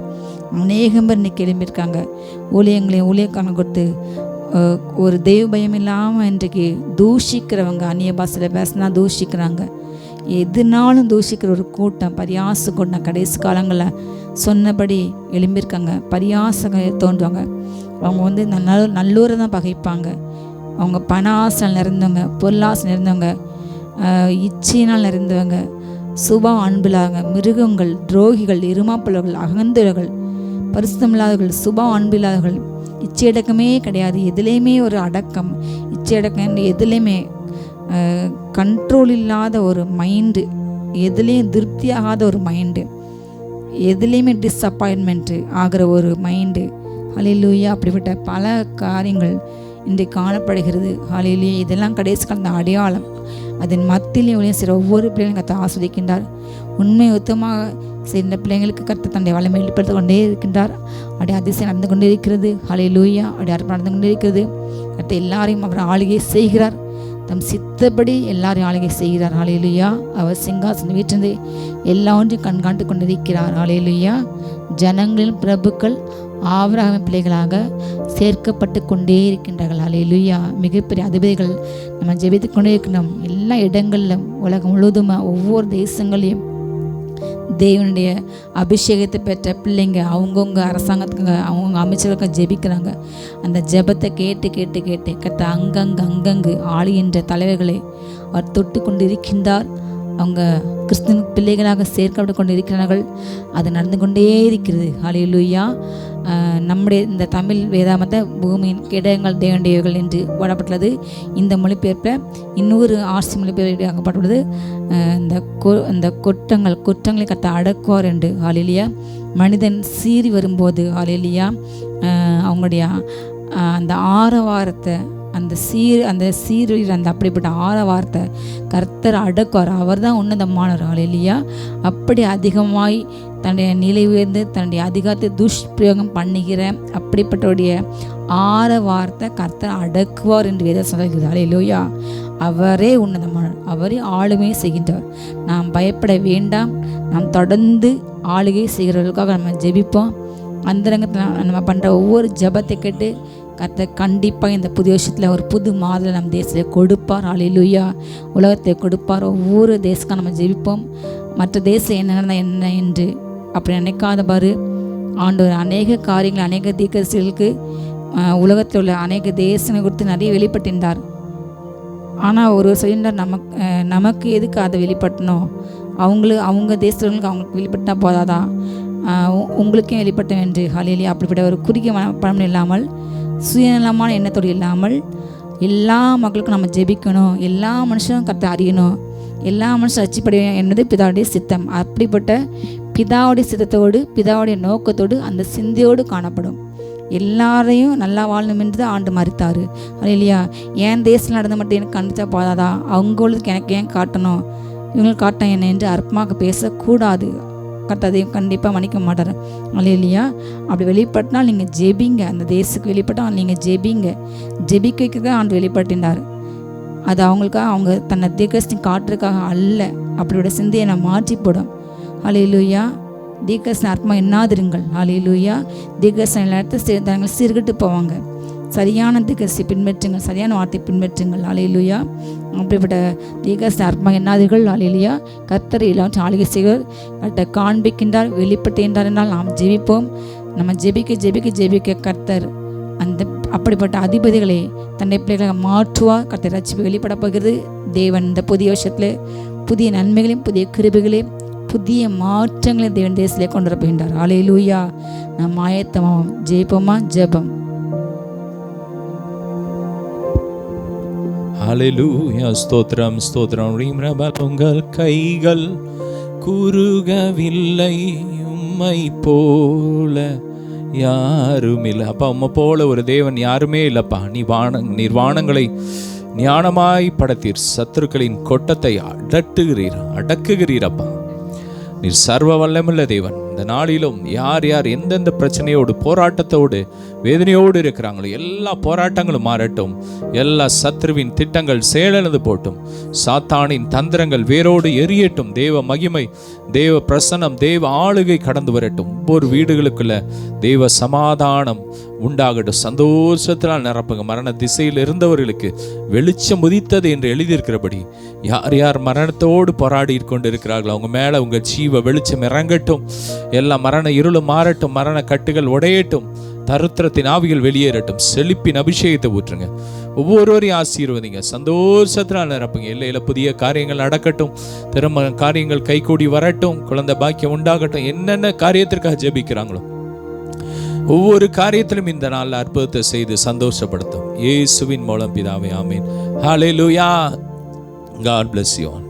அநேகம் பேர் இன்னைக்கு எழும்பியிருக்காங்க. ஊழியக்காரங்க கொடுத்து ஒரு தெய்வ பயம் இல்லாமல் இன்றைக்கு தூஷிக்கிறவங்க, அந்நிய பாஷையில் பேசினா தூஷிக்கிறாங்க. எதுனாலும் தூஷிக்கிற ஒரு கூட்டம், பரியாச கூட்டம் கடைசி காலங்களில் சொன்னபடி எழும்பியிருக்காங்க. பரியாசங்க தோன்றுவாங்க. அவங்க வந்து நல்லூரை தான் பகைப்பாங்க. அவங்க பண ஆசை நிறைந்தவங்க, பொருளாசை நிறைந்தவங்க, இச்சையினால் நிறைந்தவங்க, சுபா அன்பில்லாதவங்க, மிருகங்கள், துரோகிகள், இருமாப்புள்ளவர்கள், அகந்தவர்கள், பரிசுத்தமில்லாதவர்கள், சுபா அன்பில்லாதவர்கள், இச்சையடக்கமே கிடையாது. எதுலேயுமே ஒரு அடக்கம், இச்சையடக்கம் எதுலேயுமே கண்ட்ரோல் இல்லாத ஒரு மைண்டு, எதுலேயும் திருப்தியாகாத ஒரு மைண்டு, எதுலேயுமே டிஸப்பாயின்மெண்ட்டு ஆகிற ஒரு மைண்டு. ஹல்லேலூயா. அப்படிப்பட்ட பல காரியங்கள் இன்றைக்கு காணப்படுகிறது. ஹல்லேலூயா. இதெல்லாம் கடைசி கால அடையாளம். அதன் மத்தியிலையும் சில ஒவ்வொரு பிள்ளைகளும் கர்த்தர் ஆஸ்வதிக்கின்றார். உண்மை உத்தமாக சேர்ந்த பிள்ளைங்களுக்கு கர்த்தர் தன்னுடைய வல்லமை வெளிப்படுத்தி கொண்டே இருக்கின்றார். அப்படி அதிசயம் நடந்து கொண்டே இருக்கிறது. ஹல்லேலூயா. அப்படி அர்ப்பணம் நடந்து கொண்டே இருக்கிறது. கர்த்தர் எல்லாரையும் அவர் ஆளுகை செய்கிறார். தம் சித்தப்படி எல்லாரையும் ஆளுகை செய்கிறார். ஹல்லேலூயா. அவர் சிங்காசனம் வீற்றிருந்து எல்லா ஒன்றையும் கண்காண்டு கொண்டிருக்கிறார். ஹல்லேலூயா. ஜனங்களின் பிரபுக்கள் ஆபிரகாமின் பிள்ளைகளாக சேர்க்கப்பட்டு கொண்டே இருக்கின்றார்கள். ஹல்லேலூயா. மிகப்பெரிய அதிபதிகள் நம்ம ஜெபித்து கொண்டே இருக்கணும். எல்லா இடங்களிலும் உலகம் முழுவதும் ஒவ்வொரு தேசங்களையும் தேவனுடைய அபிஷேகத்தை பெற்ற பிள்ளைங்க அவங்கவுங்க அரசாங்கத்துக்கு அவங்கவுங்க அமைச்சர்களுக்கு ஜெபிக்கிறாங்க. அந்த ஜெபத்தை கேட்டு கேட்டு கேட்டு கத்த அங்கங்கு ஆளுகின்ற தலைவர்களை அவர் தொட்டு கொண்டு இருக்கின்றார். அவங்க கிறிஸ்துவ பிள்ளைகளாக சேர்க்கப்பட்டு கொண்டு இருக்கிறார்கள். அது நடந்து கொண்டே இருக்கிறது. ஹல்லேலூயா. நம்முடைய இந்த தமிழ் வேதாமத்தை பூமியின் கிடங்கள் தேவனுடையவர்கள் என்று போடப்பட்டுள்ளது. இந்த மொழிபெயர்ப்பில் இன்னொரு ஆர்சி மொழிபெயர்ப்பாகப்பட்டுள்ளது. இந்த குற்றங்களை கத்த அடக்குவார் என்று. ஹல்லேலூயா. மனிதன் சீறி வரும்போது ஹல்லேலூயா அவங்களுடைய அந்த ஆரவாரத்தை அந்த சீரழிற அந்த அப்படிப்பட்ட ஆரவாரத்தை கர்த்தர் அடக்குவார். அவர் தான் உன்னதமானவர். ஹல்லேலூயா. அப்படி அதிகமாய் தன்னுடைய நிலை உயர்ந்து தன்னுடைய அதிகாரத்தை துஷ்பிரயோகம் பண்ணுகிற அப்படிப்பட்டவருடைய ஆரவாரத்தை கர்த்தர் அடக்குவார் என்று வேதம் சொல்கிறது. ஹல்லேலூயா. அவரே உன்னதமானவர், அவரே ஆளுமை செய்கின்றவர். நாம் பயப்பட வேண்டாம். நாம் தொடர்ந்து ஆளுகை செய்கிறவர்களுக்காக நம்ம ஜெபிப்போம். அந்தரங்கத்தில் நம்ம பண்ணுற ஒவ்வொரு ஜெபத்தை கேட்டு கர்த்தர் கண்டிப்பாக இந்த புதிய வருஷத்தில் ஒரு புது மாதிரி நம்ம தேசத்தில் கொடுப்பார். ஹல்லேலூயா. உலகத்தை கொடுப்பார். ஒவ்வொரு தேசக்காக நம்ம ஜெபிப்போம். மற்ற தேசம் என்ன என்று அப்படி நினைக்காத பாரு. ஆண்டவர் அநேக காரியங்கள் அநேக தீர்க்கதரிசிகளுக்கு உலகத்தில் உள்ள அநேக தேசங்களை குறித்து நிறைய வெளிப்பட்டிருந்தார். ஆனால் ஒரு சொல்லியிருந்தார், நமக்கு எதுக்கு அதை வெளிப்பட்டணும்? அவங்க தேசங்களுக்கு அவங்களுக்கு வெளிப்பட்டா போதாதா? உங்களுக்கே வெளிப்பட்டோம் என்று. ஹல்லேலூயா. அப்படிப்பட்ட ஒரு குறுகிய பணம் இல்லாமல், சுயநலமான எண்ணத்தோடு இல்லாமல் எல்லா மக்களுக்கும் நம்ம ஜெபிக்கணும். எல்லா மனுஷனும் கர்த்தரை அறியணும். எல்லா மனுஷனும் ரட்சிப்படைய என்பது பிதாவுடைய சித்தம். அப்படிப்பட்ட பிதாவுடைய சித்தத்தோடு பிதாவுடைய நோக்கத்தோடு அந்த சிந்தையோடு காணப்படும். எல்லாரையும் நல்லா வாழணும் என்று ஆண்டு மறித்தார். ஹல்லேலூயா. ஏன் தேசத்தில் நடந்து மட்டும் எனக்கு கண்டிச்சா போதாதா? அவங்களுக்கு எனக்கு ஏன் காட்டணும், இவங்களுக்கு காட்டணும் என்ன என்று அற்பமாக பேசக்கூடாது. கர்த்தர் அதையும் கண்டிப்பாக மன்னிக்க மாட்டார். ஹல்லேலூயா. அப்படி வெளிப்பட்டால் நீங்கள் ஜெபிங்க. அந்த தேசத்துக்கு வெளிப்பட்டால் நீங்கள் ஜெபிங்க. ஜெபிக்க வைக்க ஆண்டு வெளிப்பட்டிருந்தார். அது அவங்களுக்காக, அவங்க தன்னை தீர்க்கதரிசி காட்டுறதுக்காக அல்ல. அப்படியோட சிந்தையை நான் மாற்றி போடும். ஹல்லேலூயா. தீர்க்கதரிசன ஆத்மா என்னாதிருங்கள். ஹல்லேலூயா. தீர்க்கதரிசன எல்லாத்தையும் சேர்ந்தாங்க சீர்கிட்டு போவாங்க. சரியான தீர்க்கதரிசி பின்பற்றுங்கள், சரியான வார்த்தை பின்பற்றுங்கள். ஹல்லேலூயா. அப்படிப்பட்ட தீர்க்கதரிசன ஆத்மா என்னாதிர்கள். ஹல்லேலூயா. கர்த்தர் எல்லாவற்றையும் ஆளுகை செய்வர். கர்த்தர் காண்பிக்கின்றார், வெளிப்பட்டுகின்றார் என்றால் நாம் ஜெபிப்போம். நம்ம ஜெபிக்க கர்த்தர் அந்த அப்படிப்பட்ட அதிபதிகளை தன்னுடைய பிள்ளைகளை மாற்றுவார். கர்த்தர் ரட்சிப்பு வெளிப்பட போகிறது. தேவன் இந்த புதிய வருஷத்தில் புதிய நன்மைகளையும் புதிய கிருபைகளையும் புதிய மாற்றங்களையும் தேவன் தேசத்திலே கொண்டு வர போகின்றார். ஹல்லேலூயா. நாம் ஆயத்தமாவோம். ஜெயிப்போமா? ஜெபம். ஹல்லேலூயா. ஸ்தோத்திரம் ஸ்தோத்திரம். உங்கள் கைகள் குறுகவில்லை, உம்மை போல யாரும் இல்லை. அப்பா, உம்மை போல ஒரு தேவன் யாருமே இல்லைப்பா. நீர் வானங்களை ஞானமாய் படைத்தீர், சத்துருக்களின் கொட்டத்தை அடக்குகிறீர் அப்பா. நீர் சர்வ வல்லமுள்ள தேவன். இந்த நாளிலும் யார் யார் எந்தெந்த பிரச்சனையோடு போராட்டத்தோடு வேதனையோடு இருக்கிறாங்களோ எல்லா போராட்டங்களும் மாறட்டும். எல்லா சத்ருவின் திட்டங்கள் செயலிழந்து போட்டும். சாத்தானின் தந்திரங்கள் வேரோடு எரியட்டும். தேவ மகிமை, தேவ பிரசன்னம், தேவ ஆளுகை கடந்து வரட்டும். ஒவ்வொரு வீடுகளுக்குள்ள தேவ சமாதானம் உண்டாகட்டும். சந்தோஷத்தினால் நிரப்புங்க. மரண திசையில் இருந்தவர்களுக்கு வெளிச்சம் உதித்தது என்று எழுதியிருக்கிறபடி யார் யார் மரணத்தோடு போராடி கொண்டு இருக்கிறார்களோ அவங்க மேல உங்க ஜீவ வெளிச்சம் இறங்கட்டும். எல்லா மரண இருளும் மாறட்டும். மரண கட்டுகள் உடையட்டும். தருத்திரத்தின் ஆவிகள் வெளியேறட்டும். செழிப்பின் அபிஷேகத்தை ஊற்றுங்க. ஒவ்வொருவரையும் ஆசீர்வதிங்க. சந்தோஷத்தினால் நிரப்புங்க. எல்லையில புதிய காரியங்கள் நடக்கட்டும். திரும்ப காரியங்கள் கைகூடி வரட்டும். குழந்தை பாக்கியம் உண்டாகட்டும். என்னென்ன காரியத்திற்காக ஜெபிக்கிறாங்களோ ஒவ்வொரு காரியத்திலும் இந்த நாள் அற்புதத்தை செய்து சந்தோஷப்படுத்தும். இயேசுவின் மூலம் பிதாவே, ஆமீன். ஹல்லேலூயா. God bless you all.